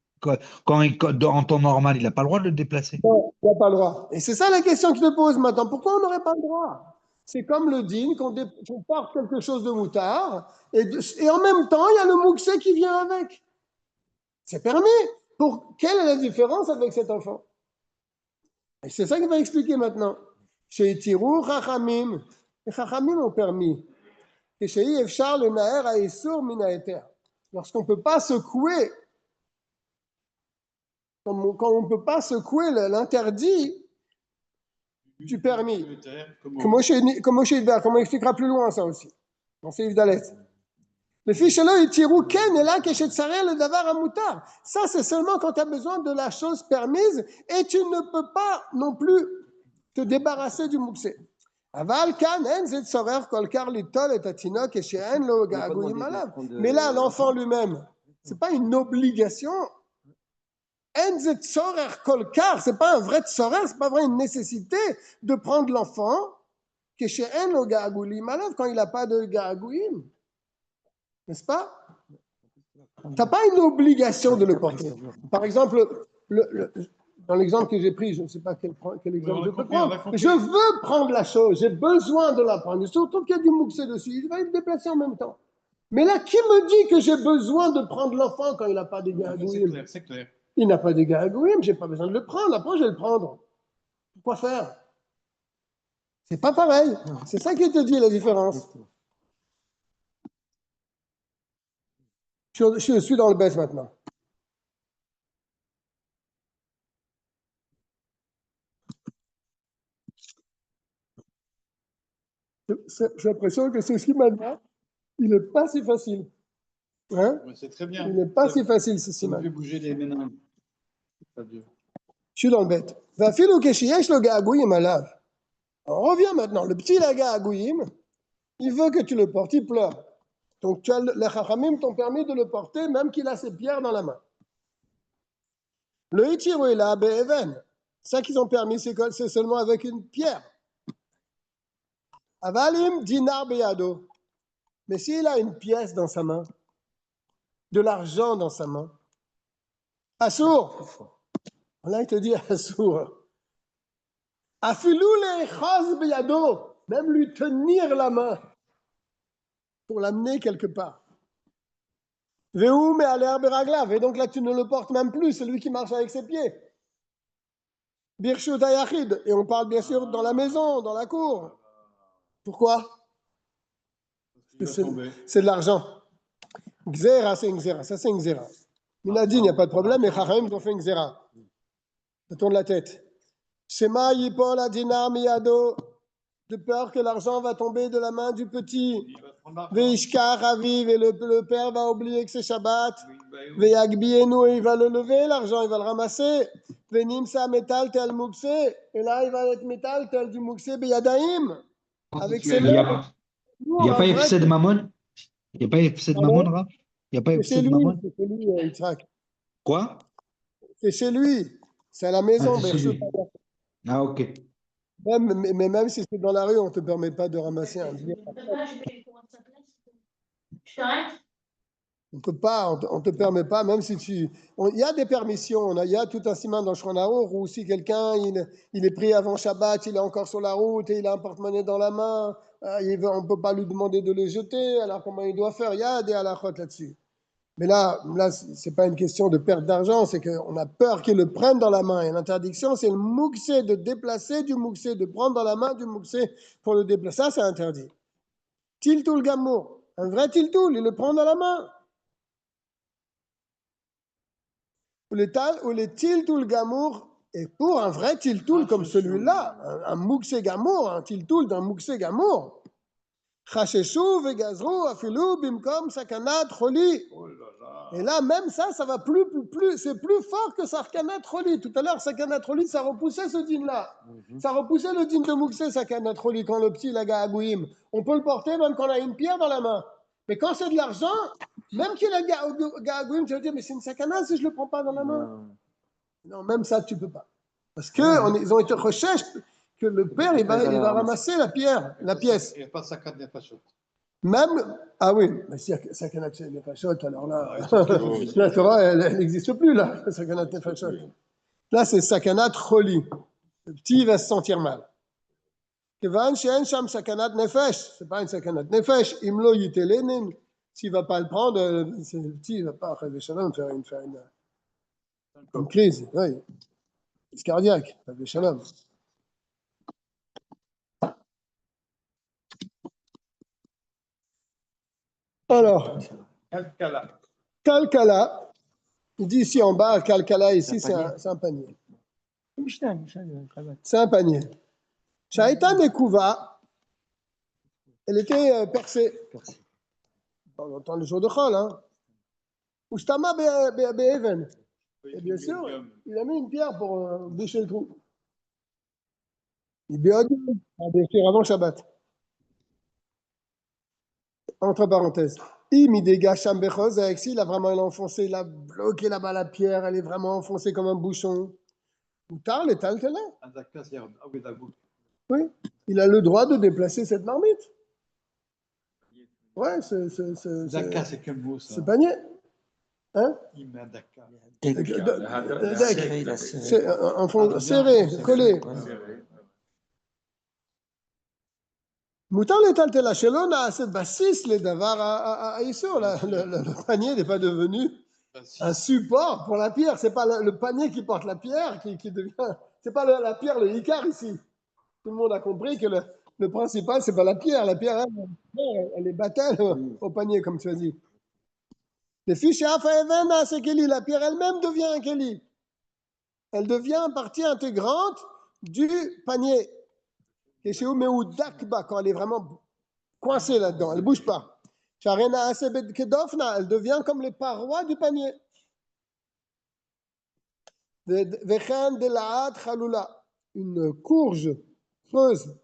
En temps normal, il n'a pas le droit de le déplacer. Non, il n'a pas le droit. Et c'est ça la question que je te pose maintenant. Pourquoi on n'aurait pas le droit? C'est comme le din, qu'on porte quelque chose de moutard, et en même temps, il y a le mouksé qui vient avec. C'est permis. Quelle est la différence avec cet enfant? Et c'est ça qu'il va expliquer maintenant. Chez Tirou, Chachamim. Les Chachamim ont permis. Et chez Yefchar, le Naher a Essour Minaeter. Lorsqu'on ne peut pas secouer, quand on ne peut pas secouer l'interdit du permis. Comme on expliquera plus loin ça aussi. Dans ce livre d'Alet. Le fiche là, il tire ken et là, que chez Tsarel, le davar à moutard. Ça, c'est seulement quand tu as besoin de la chose permise et tu ne peux pas non plus te débarrasser du mouksé. Aval kan en zet sorer kol kar litol et atinok et she'en lo ga'agoyim alav. Mais là, l'enfant lui-même, c'est pas une obligation. En zet sorer kol kar, c'est pas un vrai sorer, c'est pas vrai une nécessité de prendre l'enfant que she'en lo ga'agoyim alav quand il n'a pas de ga'agoyim. N'est-ce pas? Tu n'as pas une obligation de le porter. Par exemple, dans l'exemple que j'ai pris, je ne sais pas quel exemple je peux prendre. Je veux prendre la chose, j'ai besoin de la prendre. Surtout qu'il y a du mouxé dessus, il va être déplacé en même temps. Mais là, qui me dit que j'ai besoin de prendre l'enfant quand il n'a pas de gagouim? C'est clair. Il n'a pas de gagouim, je n'ai pas besoin de le prendre. Après, je vais le prendre. Pourquoi faire? C'est pas pareil. C'est ça qui te dit la différence. Je suis dans le baisse maintenant. J'ai l'impression que ce siman-là, il n'est pas si facile. Hein? C'est très bien. Il n'est pas si facile, ce Ça me siman. fait bouger les méninges. Je suis dans le bête. On revient maintenant. Le petit laga agouïm, il veut que tu le portes, il pleure. Donc, les chachamim t'ont permis de le porter, même qu'il a ses pierres dans la main. Le itiru est là, be'even. Ça qu'ils ont permis, c'est seulement avec une pierre. Avalim dinar beyado. Mais s'il a une pièce dans sa main, de l'argent dans sa main, assour. Là, il te dit assour. Afilou le chaz beyado. Même lui tenir la main pour l'amener quelque part. Veou mais à l'herbe raglav. Et donc là, tu ne le portes même plus, c'est lui qui marche avec ses pieds. Birshut ayachid. Et on parle bien sûr dans la maison, dans la cour. Pourquoi? C'est de l'argent. Xera, c'est une xera. Ça, c'est une xera. Minadine, il n'y a pas de problème, mais Chachamim, ils ont fait une xera. Ça tourne la tête. Shema yipol adinar miyado. De peur que l'argent va tomber de la main du petit. Veishkar aviv, et le père va oublier que c'est Shabbat. Veyagbienu, il va le lever, l'argent, il va le ramasser. Venimsa metal tel mukse, et là il va être metal tel du mukse beyadaim. Avec ses mains. Il n'y a pas FC de Mammon? Il n'y a pas FC de Mammon, Rav? Il n'y a pas FC de Mammon? C'est chez lui, Yitzhak. Quoi? C'est chez lui. C'est à la maison, Ah, c'est chez lui. Ah, ok. Mais même si c'est dans la rue, on ne te permet pas de ramasser un billet. On ne peut pas, on ne te permet pas, même si tu... Il y a des permissions, il y a tout un siman dans Shulchan Aruch où si quelqu'un il est pris avant Shabbat, il est encore sur la route et il a un porte-monnaie dans la main, on ne peut pas lui demander de le jeter, alors comment il doit faire? Il y a des halachot là-dessus. Mais là, c'est pas une question de perte d'argent, c'est qu'on a peur qu'ils le prennent dans la main. Et l'interdiction, c'est le mouxé de déplacer du mouxé, de prendre dans la main du mouxé pour le déplacer. Ça, c'est interdit. Tiltoul gamour, un vrai tiltoul, il le prend dans la main. Ou les tiltoul gamour, et pour un vrai tiltoul comme celui-là, un mouxé gamour, un tiltoul d'un mouxé gamour, chacheshou vegazrou afilou bimkom sakanat choli. Et là, même ça va plus, c'est plus fort que Sakanat Roli. Tout à l'heure, Sakanat Roli, ça repoussait ce dîne-là. Ça repoussait le dîne de Mouxé, Sakanat Roli, quand le petit, la Gaagouim. On peut le porter même quand on a une pierre dans la main. Mais quand c'est de l'argent, même qu'il a Gaagouim, tu vas dire, mais c'est une Sakana si je ne le prends pas dans la main. Non, même ça, tu ne peux pas. Parce qu'ils ont été recherchés que le père, il va ramasser la pierre, la pièce. Il n'y a pas de Sakanat Nefashot. Même, ah oui, mais si Sakanat Nefashot, alors là, la Torah, elle n'existe plus, là, Sakanat Nefashot. Là, c'est Sakanat Choli. Le petit, il va se sentir mal. Kevan she'en sham Sakanat Nefesh, c'est pas une Sakanat Nefesh. Imlo yitelenin, s'il ne va pas le prendre, le petit, il ne va pas faire une crise, oui. Crise cardiaque, Shalom. Alors, Kalkala, il dit ici en bas, Kalkala, ici, c'est un panier. C'est un panier. Shaïtan Nekouva, elle était percée. On entend le jour de Chol, hein. Oustama Be'even. Et bien sûr, il a mis une pierre pour boucher le trou. Il béodie, bien sûr, avant Shabbat. Entre parenthèses. Imidega Shambechozek, il a vraiment enfoncé, il a bloqué là-bas la pierre, elle est vraiment enfoncée comme un bouchon. Moutar, les taltela. Oui, il a le droit de déplacer cette marmite. Ouais, c'est quel mot ça? ce panier. Hein? C'est un fond serré, collé. Moutar les taltela, Shelona, c'est bassis les davar à Issour. Le panier n'est pas devenu un support pour la pierre. C'est pas le panier qui porte la pierre qui devient. C'est pas la pierre, le Icar ici. Tout le monde a compris que le principal, c'est pas la pierre. La pierre, elle est battelle au panier, comme tu as dit. Les fiches Afaevena, c'est Keli. La pierre elle-même devient un Keli. Elle devient partie intégrante du panier. Et chez Dakba, quand elle est vraiment coincée là-dedans, elle ne bouge pas. Elle devient comme les parois du panier. Une courge creuse.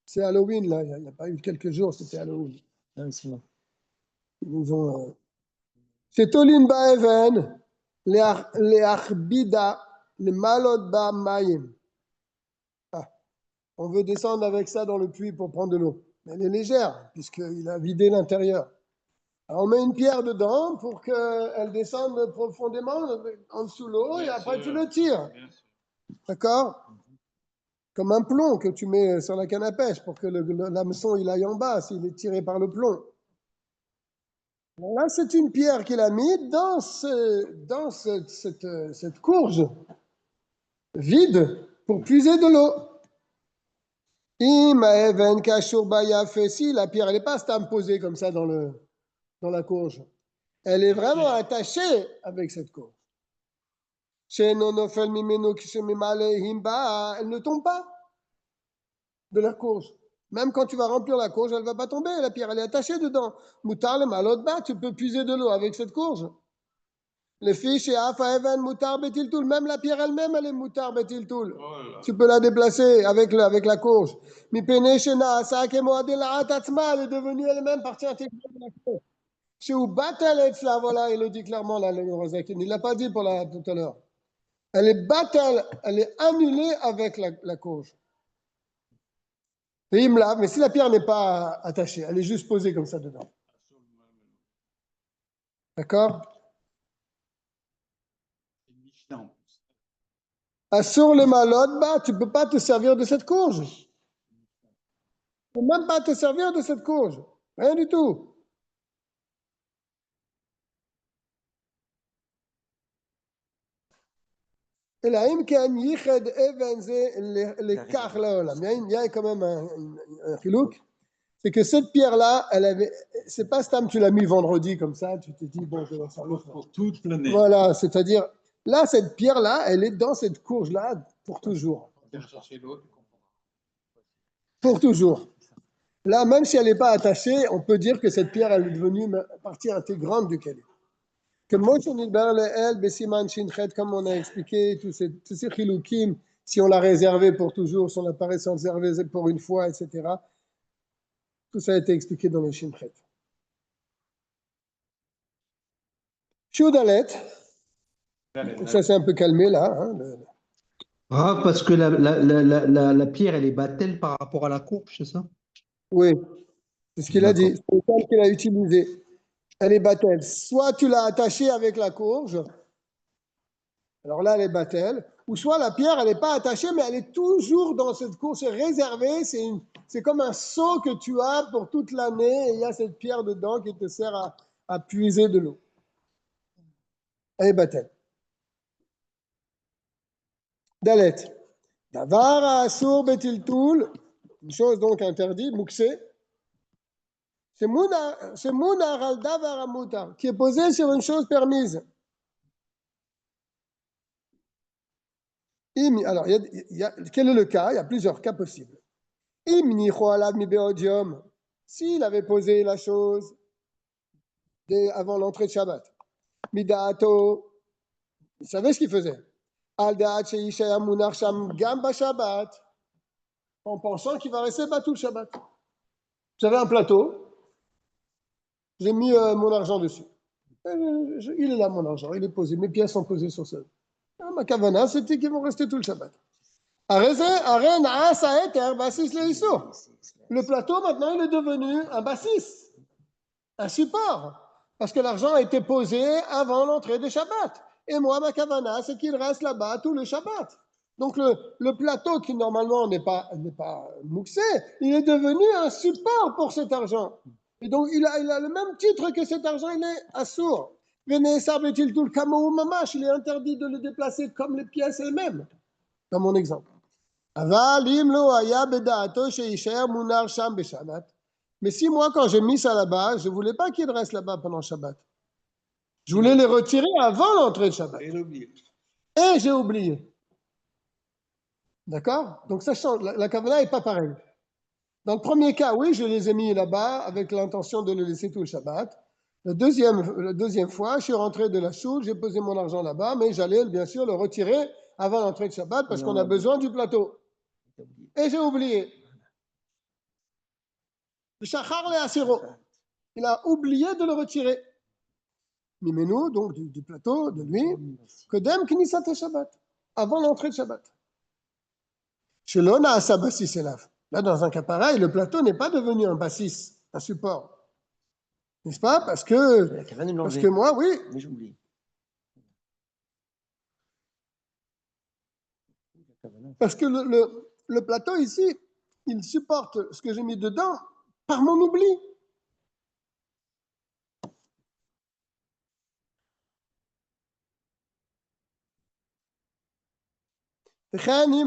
C'est Halloween, là. Il n'y a pas eu quelques jours, c'était Halloween. Ils nous ont. C'est Tolin Baeven, les Arbida, les Malot Ba Mayim. On veut descendre avec ça dans le puits pour prendre de l'eau. Elle est légère, puisqu'il a vidé l'intérieur. Alors on met une pierre dedans pour qu'elle descende profondément en dessous de l'eau et après tu le tires. D'accord? Comme un plomb que tu mets sur la canne à pêche pour que l'hameçon il aille en bas s'il est tiré par le plomb. Alors là, c'est une pierre qu'il a mise dans cette courge vide pour puiser de l'eau. Si la pierre, elle n'est pas posée comme ça dans la courge. Elle est vraiment attachée avec cette courge. Elle ne tombe pas de la courge. Même quand tu vas remplir la courge, elle ne va pas tomber. La pierre, elle est attachée dedans. Moutar le malotba, tu peux puiser de l'eau avec cette courge. Les fiches et Afa Even, Moutar Betiltoul, même la pierre elle-même, elle est Moutar Betiltoul. Tu peux la déplacer avec la courge. Mi Peneshena, Sake Moadela Atatsma, elle est devenue elle-même partie intégrante de la courge. Chez Ubatel Etzla, voilà, il le dit clairement là, le Rosakin. Il ne l'a pas dit tout à l'heure. Elle est battle, elle est annulée avec la courge. Et il me lave, mais si la pierre n'est pas attachée, elle est juste posée comme ça dedans. D'accord? Assure le malode, bah, tu ne peux pas te servir de cette courge. Tu ne peux même pas te servir de cette courge. Rien du tout. אלא אם כן ייחד אבן זה לקח לעולם. Il y a quand même un chilouk, c'est que cette pierre-là, c'est pas Stam, tu l'as mis vendredi comme ça, tu te dis, bon, je vais faire l'autre. Pour toute l'année. Voilà, c'est-à-dire, là, cette pierre-là, elle est dans cette courge-là pour toujours. Pour toujours. Là, même si elle n'est pas attachée, on peut dire que cette pierre, elle est devenue partie intégrante du Kali. Que Moshe Nidbar Le'el, Besiman Shinchet, comme on a expliqué, tous ces chiloukim, si on l'a réservé pour toujours, si on l'a pas réservé pour une fois, etc. Tout ça a été expliqué dans le Shinchet. Shudalet, ça s'est un peu calmé là. Hein, Ah, parce que la pierre, elle est battelle par rapport à la courbe, c'est ça? Oui, c'est ce qu'il a dit, c'est le terme qu'il a utilisé. Elle est battelle. Soit tu l'as attachée avec la courge, alors là elle est battelle, ou soit la pierre elle n'est pas attachée, mais elle est toujours dans cette courge, c'est réservé, c'est comme un seau que tu as pour toute l'année, et il y a cette pierre dedans qui te sert à puiser de l'eau. Elle est battelle. Dalet. Davar asur betiltul, une chose donc interdite, mouksé. C'est Mounar al Davar Amutar, qui est posé sur une chose permise. Alors, quel est le cas? Il y a plusieurs cas possibles. S'il avait posé la chose avant l'entrée de Shabbat, Midaato, il savait ce qu'il faisait. Al Daat Sheisha Munar Sham Gamba Shabbat, en pensant qu'il va rester battu le Shabbat. J'avais un plateau. J'ai mis mon argent dessus. Il est là, mon argent. Il est posé. Mes pièces sont posées sur ça. Ma kavana, c'était qu'ils vont rester tout le Shabbat. Le plateau, maintenant, il est devenu un bassis, un support. Parce que l'argent a été posé avant l'entrée de Shabbat. Et moi, ma kavana, c'est qu'il reste là-bas tout le Shabbat. Donc, le plateau qui, normalement, n'est pas mouxé, il est devenu un support pour cet argent. Et donc, il a le même titre que cet argent, il est assourd. Il est interdit de le déplacer comme les pièces elles-mêmes, dans mon exemple. Mais si moi, quand j'ai mis ça là-bas, je ne voulais pas qu'il reste là-bas pendant Shabbat. Je voulais les retirer avant l'entrée de Shabbat. Et j'ai oublié. D'accord? Donc, ça change. La kavana n'est pas pareille. Dans le premier cas, oui, je les ai mis là-bas avec l'intention de le laisser tout le Shabbat. La deuxième fois, je suis rentré de la choule, j'ai posé mon argent là-bas, mais j'allais bien sûr le retirer avant l'entrée de Shabbat parce qu'on a besoin du plateau. Et j'ai oublié. Le shachar le asiro. Il a oublié de le retirer. Mimenu, donc du plateau, de lui, Kodem Knisat Shabbat, avant l'entrée de Shabbat. Shelona asa bassis elav. Là, dans un cas pareil, le plateau n'est pas devenu un bassis, un support. N'est-ce pas? Parce que moi, oui. Mais j'oublie. Parce que le plateau ici, il supporte ce que j'ai mis dedans par mon oubli.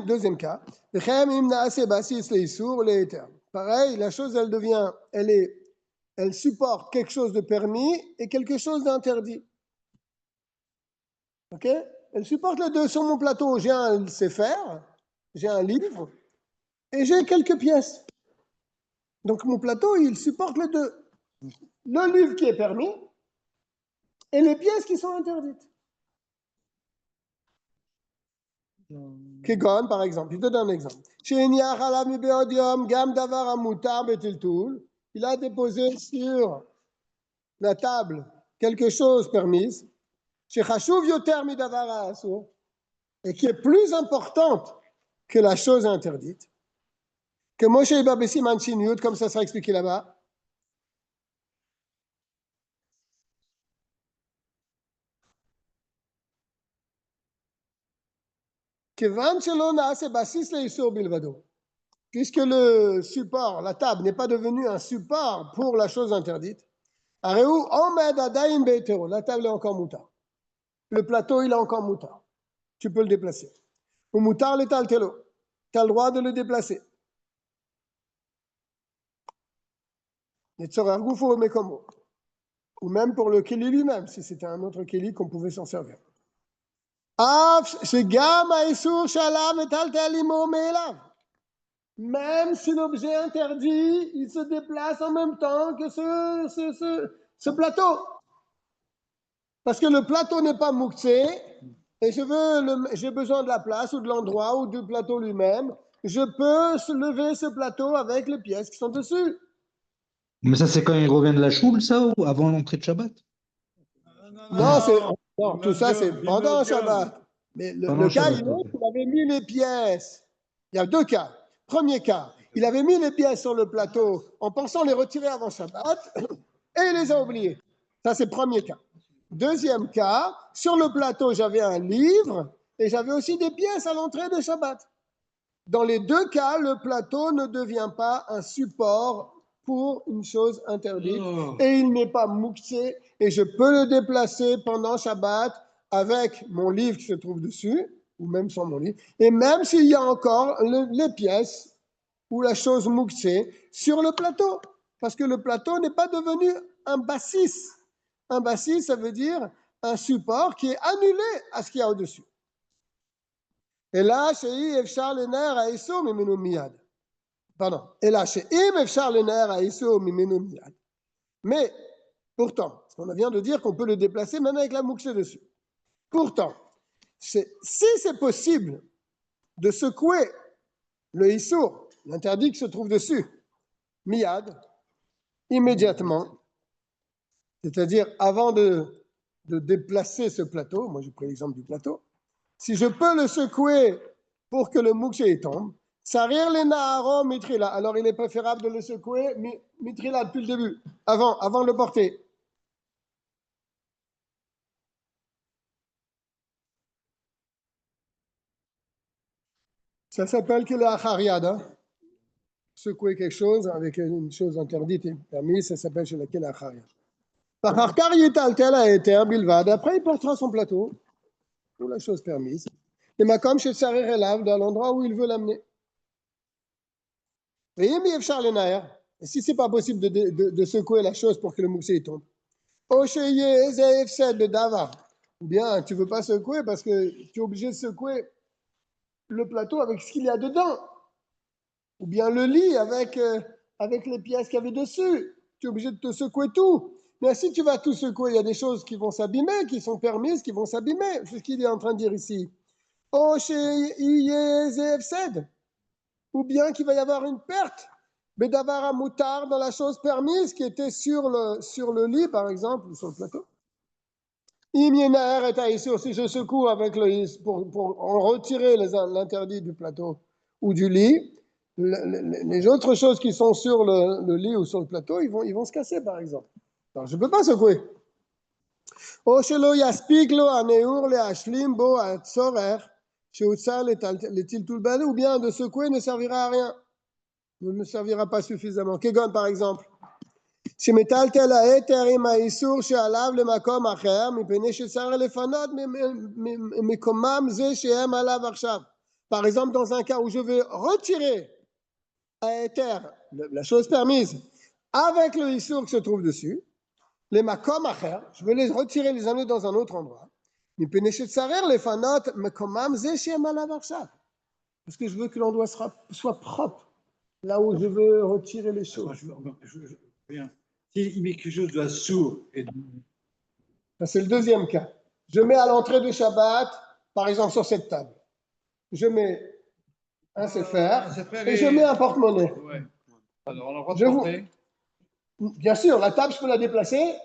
Deuxième cas. Pareil, la chose, elle supporte quelque chose de permis et quelque chose d'interdit. Ok? Elle supporte les deux. Sur mon plateau, j'ai un sefer, j'ai un livre et j'ai quelques pièces. Donc mon plateau, il supporte les deux. Le livre qui est permis et les pièces qui sont interdites. Kegon, par exemple, je te donne un exemple. Il a déposé sur la table quelque chose permise, et qui est plus importante que la chose interdite, que Moshe Ibabessi Manchin, comme ça sera expliqué là-bas. Puisque le support, la table, n'est pas devenu un support pour la chose interdite, la table est encore mouta. Le plateau, il est encore mouta. tu peux le déplacer. Ou moutar le taltelo, tu as le droit de le déplacer. Ou même pour le keli lui-même, si c'était un autre keli qu'on pouvait s'en servir. Même si l'objet interdit, il se déplace en même temps que ce plateau. Parce que le plateau n'est pas mouxé, et j'ai besoin de la place ou de l'endroit ou du plateau lui-même. Je peux lever ce plateau avec les pièces qui sont dessus. Mais ça, c'est quand il revient de la choule, ça, ou avant l'entrée de Shabbat? Non, tout ça, c'est pendant Shabbat. Mais le cas, il est qu'il avait mis les pièces. Il y a deux cas. Premier cas, il avait mis les pièces sur le plateau en pensant les retirer avant Shabbat et il les a oubliées. Ça, c'est le premier cas. Deuxième cas, sur le plateau, j'avais un livre et j'avais aussi des pièces à l'entrée de Shabbat. Dans les deux cas, le plateau ne devient pas un support pour une chose interdite et il n'est pas mouxé et je peux le déplacer pendant Shabbat avec mon livre qui se trouve dessus ou même sans mon livre et même s'il y a encore les pièces ou la chose mouxée sur le plateau parce que le plateau n'est pas devenu un bassis. Un bassis, ça veut dire un support qui est annulé à ce qu'il y a au-dessus. Et là, chez Efshar le ner à Issou mimenu miyad. Pardon. Et là, chez Efshar le ner à Issou mimenu miyad. Mais, pourtant, on vient de dire qu'on peut le déplacer même avec la mouxée dessus. Pourtant, si c'est possible de secouer le Issour, l'interdit qui se trouve dessus, miyad, immédiatement, c'est-à-dire avant de déplacer ce plateau, moi j'ai pris l'exemple du plateau, si je peux le secouer pour que le mouxé tombe, sarir les naharo mitrila, alors il est préférable de le secouer mitrila depuis le début, avant de le porter. Ça s'appelle que le achariad, hein? Secouer quelque chose avec une chose interdite et permise, ça s'appelle chez laquelle achariad. Après, il portera son plateau pour la chose permise. Et comme chez Sarir Elav, dans l'endroit où il veut l'amener. Et si ce n'est pas possible de secouer la chose pour que le mouxé tombe, ou bien tu ne veux pas secouer parce que tu es obligé de secouer le plateau avec ce qu'il y a dedans, ou bien le lit avec les pièces qu'il y avait dessus. Tu es obligé de te secouer tout. Mais si tu vas tout secouer, il y a des choses qui vont s'abîmer, qui sont permises, qui vont s'abîmer. C'est ce qu'il est en train de dire ici. Ou bien qu'il va y avoir une perte. Bedavara moutar dans la chose permise qui était sur le lit, par exemple, ou sur le plateau. Si je secoue avec pour en retirer l'interdit du plateau ou du lit, les autres choses qui sont sur le lit ou sur le plateau, ils vont se casser, par exemple. Alors, je ne peux pas secouer. Ou bien de secouer ne servira à rien. Ne servira pas suffisamment. Kegon, par exemple. שמטלטל היתר עם האיסור שעליו למקום אחר, מפני שצריך לפנות ממקומם זה שהם עליו עכשיו. Par exemple, dans un cas où je veux retirer un éther, la chose permise, avec le issour qui se trouve dessus, les makom acher, je veux les retirer, les amener dans un autre endroit. מפני שצריך לפנות מקומם זה שהם עליו עכשיו. Parce que je veux que l'endroit soit propre, là où je veux retirer les choses. Bien. S'il met quelque chose de sourd. Ça, c'est le deuxième cas. Je mets à l'entrée de Shabbat, par exemple sur cette table, je mets un sefer et je mets un porte-monnaie. Ouais. Alors, on a le droit de porter. Bien sûr, la table, je peux la déplacer.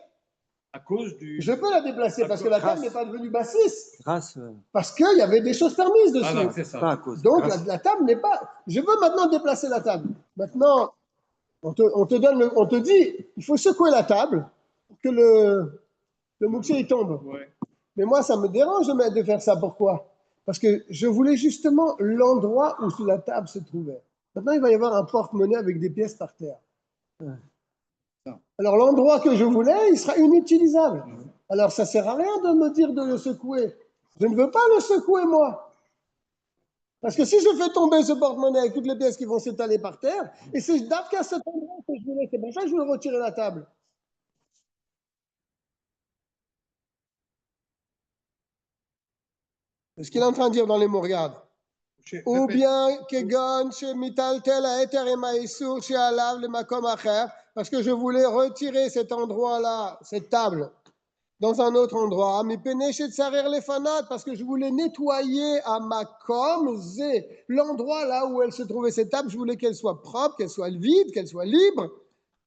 À cause du. Je peux la déplacer parce que la table n'est pas devenue bassis. Grâce. Parce qu'il y avait des choses permises dessus. Ah non, c'est ça. Pas à cause. Donc la table n'est pas. Je veux maintenant déplacer la table. Maintenant, on te dit, il faut secouer la table pour que le mouxé il tombe. Ouais. Mais moi, ça me dérange de faire ça. Pourquoi? Parce que je voulais justement l'endroit où la table se trouvait. Maintenant, il va y avoir un porte-monnaie avec des pièces par terre. Alors, l'endroit que je voulais, il sera inutilisable. Alors, ça ne sert à rien de me dire de le secouer. Je ne veux pas le secouer, moi. Parce que si je fais tomber ce porte-monnaie avec toutes les pièces qui vont s'étaler par terre, et c'est d'Afka cet endroit que je voulais, c'est pour ça que je voulais retirer la table. C'est ce qu'il est en train de dire dans les mots, regarde. Ou bien, Kegon, chez Mitaltel, a Eter et Maïsour, chez Alav, le Makom Acher, parce que je voulais retirer cet endroit-là, cette table, dans un autre endroit. Mais Pénéché de Sarer les fanat, parce que je voulais nettoyer à Makom, Zé, l'endroit là où elle se trouvait, cette table, je voulais qu'elle soit propre, qu'elle soit vide, qu'elle soit libre.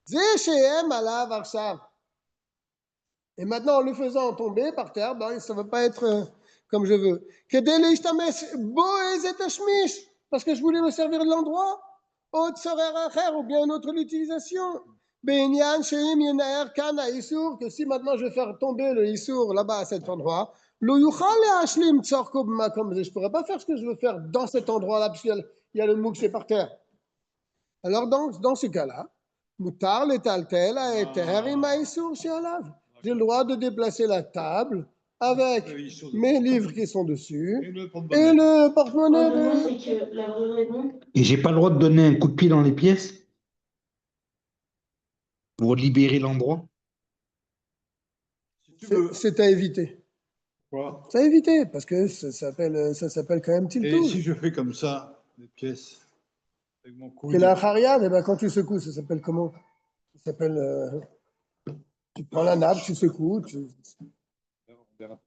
Zé, chez M, Alav, Arsav. Et maintenant, en le faisant tomber par terre, ben, ça ne va pas être comme je veux. Parce que je voulais me servir de l'endroit. Ou bien une autre utilisation. Que si maintenant je vais faire tomber le Issour là-bas à cet endroit, je ne pourrais pas faire ce que je veux faire dans cet endroit-là, puisqu'il y a le moukse par terre. Alors, dans ce cas-là, Moutar le taltel a été Issour chez Alav. J'ai le droit de déplacer la table avec mes livres qui sont dessus et le porte-monnaie. Et j'ai pas le droit de donner un coup de pied dans les pièces pour libérer l'endroit. C'est à éviter. Quoi? C'est à éviter, parce que ça s'appelle quand même Et tiltou. si je fais comme ça, les pièces, avec mon coude, Et la chariade, eh ben, quand tu secoues, ça s'appelle comment? Ça s'appelle. Tu prends la nappe, tu secoues. on verra.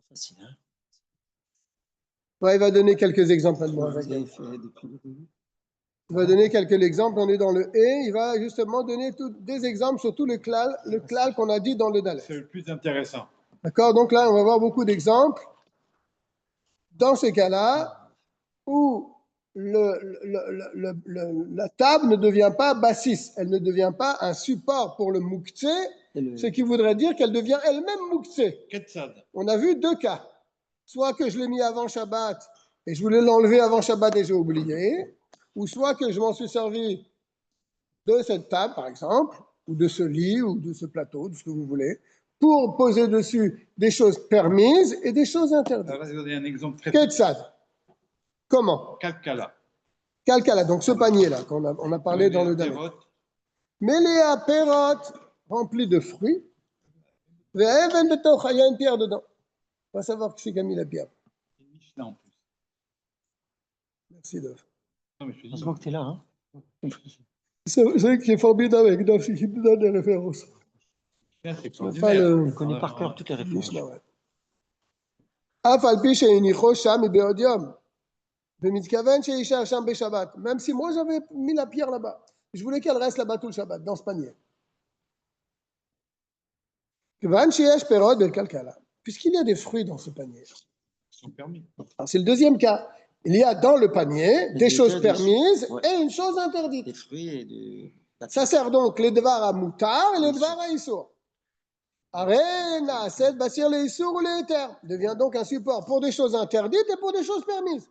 Facile, hein? Ouais, il va donner quelques exemples. Vous avez fait depuis le début. Il va donner quelques exemples. On est dans le et. Il va justement donner des exemples sur tout le klal qu'on a dit dans le Dalet. C'est le plus intéressant. D'accord? Donc là, on va voir beaucoup d'exemples. Dans ces cas-là, où la table ne devient pas bassis, elle ne devient pas un support pour le mouktsé, ce qui voudrait dire qu'elle devient elle-même mouktsé. Ketzad. On a vu deux cas. Soit que je l'ai mis avant Shabbat et je voulais l'enlever avant Shabbat et j'ai oublié, ou soit que je m'en suis servi de cette table, par exemple, ou de ce lit, ou de ce plateau, de ce que vous voulez, pour poser dessus des choses permises et des choses interdites. Alors, je vais donner un exemple très Ketzad. Comment? Kalkala. Kalkala, donc ce panier-là, qu'on a parlé dans le dernier. Méléa Perot, rempli de fruits. Il y a une pierre dedans. On va savoir qui c'est qui a mis la pierre. C'est Mishnah en plus. Merci, Dov. Non, mais je te dis, Heureusement que tu es là, hein? C'est vrai qu'il est formidable avec Dov, c'est qu'il me donne des références. c'est Pas extraordinaire. le- On connaît par cœur toutes les références. Mishnah, ouais. אף על פי שהניחו שם מבעוד יום, ומתכוון שישאר שם בשבת, même si moi j'avais mis la pierre là-bas, je voulais qu'elle reste là-bas tout le Shabbat, dans ce panier. כיוון שיש פירות בכלכלה, puisqu'il y a des fruits dans ce panier. Ils sont permis. Alors c'est le deuxième cas. Il y a dans le panier des choses permises Ouais. et une chose interdite. Des fruits et de. Ça sert donc les devar à moutar et les devar à issour. Arena, c'est basir les issour ou les éther. Devient donc un support pour des choses interdites et pour des choses permises.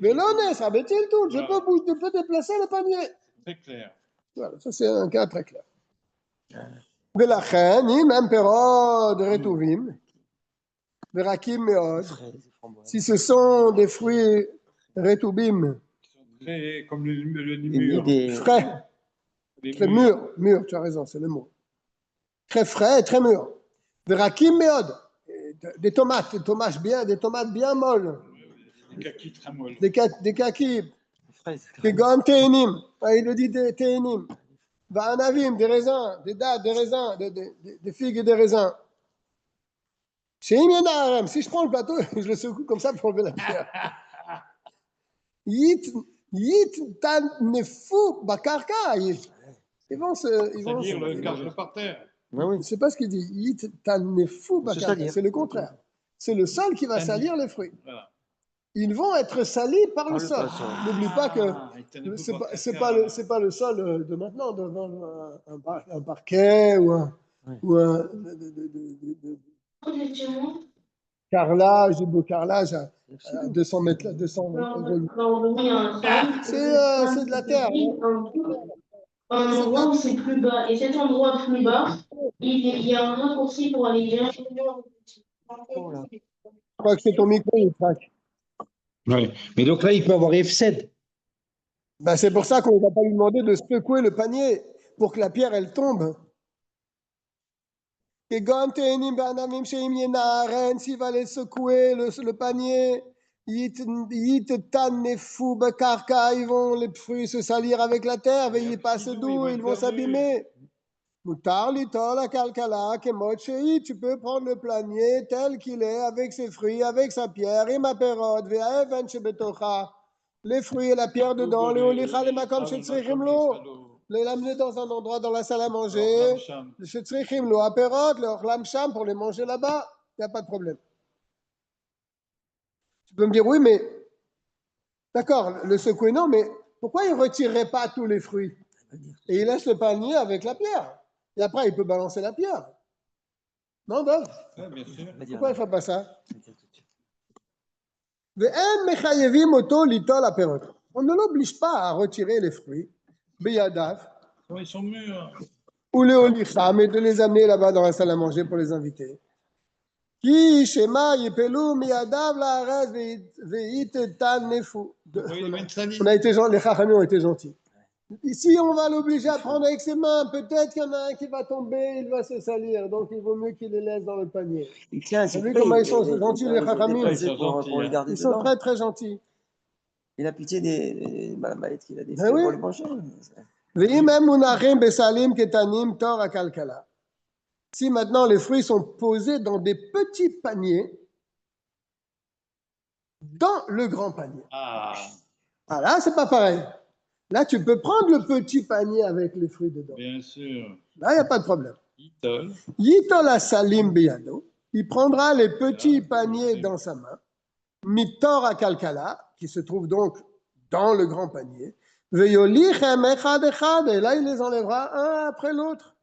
Mais l'honnête, ça veut-il tout? Je peux déplacer le panier. Très clair. Voilà, ça c'est un cas très clair. ולכן, אם הם פירות רטובים, ורקים מאוד, Fraises, framboises. si ce sont des fruits retoubim, Ils sont très comme le Et mur. des. frais, Les très murs. mûrs, tu as raison, c'est le mot. Très frais et très mûrs. Verakim meod, des tomates bien molles, Des kakis très molles. des kakis, Des fraises. des gants ténim, il le dit des ténim, vanavim, des raisins, des dattes, des raisins, des figues et des raisins. Chez Imien si je prends le plateau, je le secoue comme ça pour enlever la pierre. Yit tan nefou bakarka. Ils vont C'est-à-dire le par terre. Oui, oui. c'est pas ce qu'il dit. Yit tan nefou C'est bakarka. salir. C'est le contraire. C'est le sol qui va salir les fruits. Voilà. Ils vont être salis par le sol. poisson. N'oublie pas que Ah, c'est pas le sol de maintenant, devant un parquet ou un carrelage, du beau carrelage à 200 mètres, 200 euros. C'est de la terre. un endroit où c'est plus bas. Et cet endroit plus bas, il y a un raccourci pour aller bien. Je crois que c'est ton micro, il craque. Ouais. Mais donc là, il peut avoir F7. Ben, c'est pour ça qu'on ne va pas lui demander de secouer le panier pour que la pierre, elle tombe. Et s'il va aller secouer le panier, ils vont les fruits se salir avec la terre, et ils passent d'où, ils vont s'abîmer. Tu peux prendre le panier tel qu'il est, avec ses fruits, avec sa pierre, les fruits et la pierre dedans, les l'amener dans un endroit dans la salle à manger, pour les manger là-bas, il n'y a pas de problème. Tu peux me dire, oui, mais d'accord, le secouer, non, mais pourquoi il ne retirerait pas tous les fruits et il laisse le panier avec la pierre? Et après, il peut balancer la pierre. Non, Dov? Bien sûr. Pourquoi il ne fait pas ça? On ne l'oblige pas à retirer les fruits, Ils sont mûrs. ou les olicham, et de les amener là-bas dans la salle à manger pour les invités. On a été gentils, les chachamim ont été gentils. Ici, on va l'obliger à prendre avec ses mains. Peut-être qu'il y en a un qui va tomber, il va se salir. Donc, il vaut mieux qu'il les laisse dans le panier. Tiens, T'as vu comment ils sont gentils, les chachamim? Pour les garder Ils sont dedans. très, très gentils. Il a pitié des malades qu'il a des Ben fruits oui. pour les manger. Si maintenant les fruits sont posés dans des petits paniers, dans le grand panier. Ah là, c'est pas pareil. Là, tu peux prendre le petit panier avec les fruits dedans. Bien sûr. Là, il n'y a pas de problème. Yitol. Yitol asalim biyado. Il prendra les petits paniers dans sa main. Mitor akalkala, qui se trouve donc dans le grand panier. Veyolichem echad echad. Et là, il les enlèvera un après l'autre.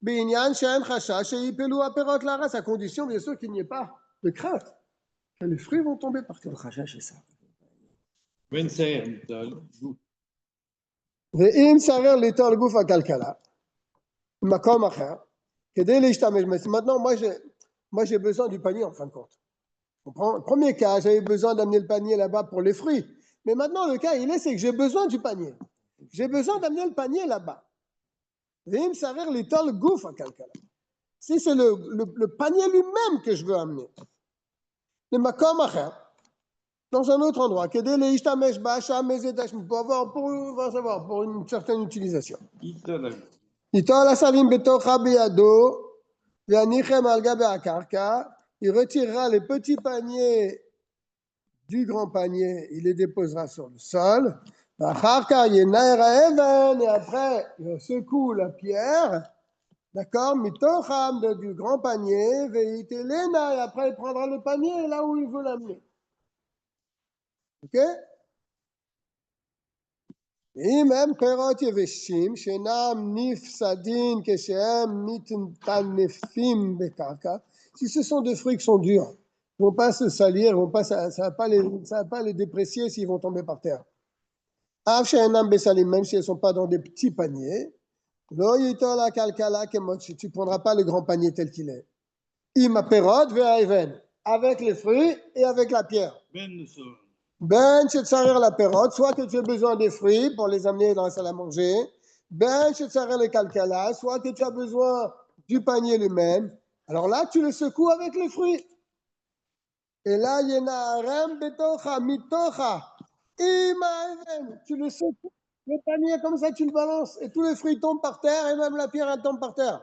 Binyan shen chashash yipelu aperot laras, à condition, bien sûr, qu'il n'y ait pas de crainte que les fruits vont tomber par terre. Le chachash, c'est ça. Ben Sayer, Yitol. ואם שרר ליטול גוף הכלכלה, מקום אחר, כדי להשתמש בזה. Maintenant, moi j'ai besoin du panier en fin de compte. Le premier cas, j'avais besoin d'amener le panier là-bas pour les fruits. Mais maintenant, le cas, il est, c'est que j'ai besoin du panier. J'ai besoin d'amener le panier là-bas. ואם שרר ליטול גוף הכלכלה. Si c'est le panier lui-même que je veux amener. Le מקום אחר, dans un autre endroit, pour une certaine utilisation. Il retirera les petits paniers du grand panier, il les déposera sur le sol. Et après, il secoue la pierre, d'accord, du grand panier, et après, il prendra le panier là où il veut l'amener. Ok? אם הם פירות יבשים שאינם נפסדים כשהם מתנפים בקרקע, si ce sont des fruits qui sont durs, ils ne vont pas se salir, ça ne va pas les déprécier s'ils vont tomber par terre. Même si elles ne sont pas dans des petits paniers, tu ne prendras pas le grand panier tel qu'il est. Avec les fruits et avec la pierre. Ben, la perote, soit que tu as besoin des fruits pour les amener dans la salle à manger. Ben, le kalkala, soit que tu as besoin du panier lui-même. Alors là, tu le secoues avec les fruits. Et là, il y en a un betocha, mitocha. Tu le secoues, le panier comme ça, tu le balances. Et tous les fruits tombent par terre et même la pierre, elle tombe par terre.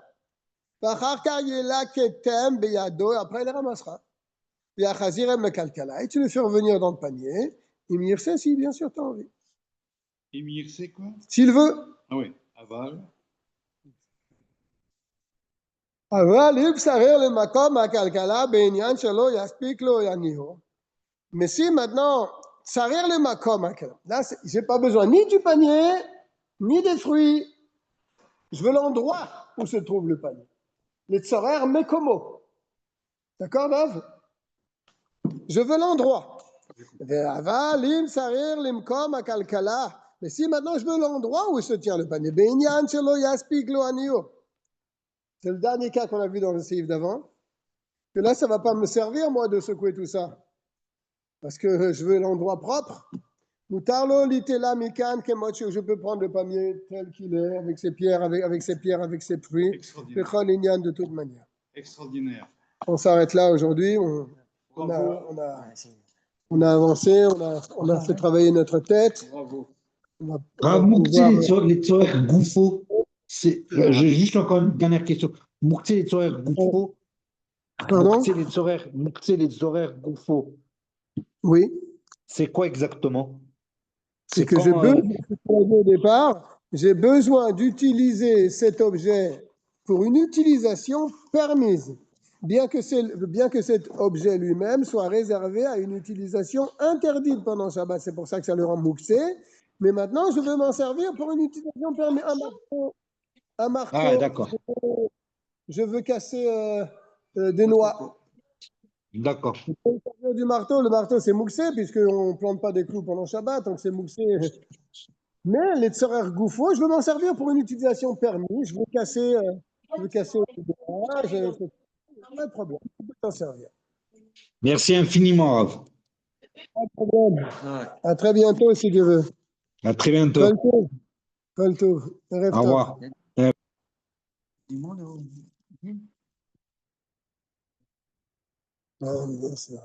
Après, il les ramassera. Et tu le fais revenir dans le panier. Et Mircé, si bien sûr tu as envie. Et Mircé quoi? S'il veut. Ah oui, aval. Mais si maintenant, sarir le makom, là, j'ai pas besoin ni du panier, ni des fruits. Je veux l'endroit où se trouve le panier. Les tsarer mekomo. D'accord, Dave? Je veux l'endroit. Mais Mais si maintenant je veux l'endroit où se tient le panier, Be'inyan shelo yaspik lo aniyo. C'est le dernier cas qu'on a vu dans le séif d'avant. Que là, ça ne va pas me servir, moi, de secouer tout ça. Parce que je veux l'endroit propre. Mutarlo litela mikan kemocho. Je peux prendre le panier tel qu'il est, avec ses pierres, avec ses pierres, avec ses fruits. Extraordinaire. Bechol inyan de toute manière. Extraordinaire. On s'arrête là aujourd'hui. On a avancé, on a fait travailler notre tête. Bravo. On va Rav Moukhtse, pouvoir- les Tzorer Goufo, j'ai juste encore une dernière question. Moukhtse, les Tzorer Goufo. Pardon? Moukhtse, les Tzorer Goufo. Oui. C'est quoi exactement? C'est que au départ, j'ai besoin d'utiliser cet objet pour une utilisation permise, bien que cet objet lui-même soit réservé à une utilisation interdite pendant Shabbat. C'est pour ça que ça le rend mouxé. Mais maintenant, je veux m'en servir pour une utilisation permise. Un marteau. Ah, d'accord. Je veux casser des noix. D'accord. Du marteau, le marteau c'est mouxé, puisqu'on ne plante pas des clous pendant Shabbat, donc c'est mouxé. Mais les tzorer goufo, je veux m'en servir pour une utilisation permise. Je veux casser des noix, pas de problème. Je peux t'en servir. Merci infiniment, Rav. Pas de problème. À très bientôt, si Dieu veut. À très bientôt. Kol tov. Kol tov. Erev Au tov. revoir. Ah, bien sûr.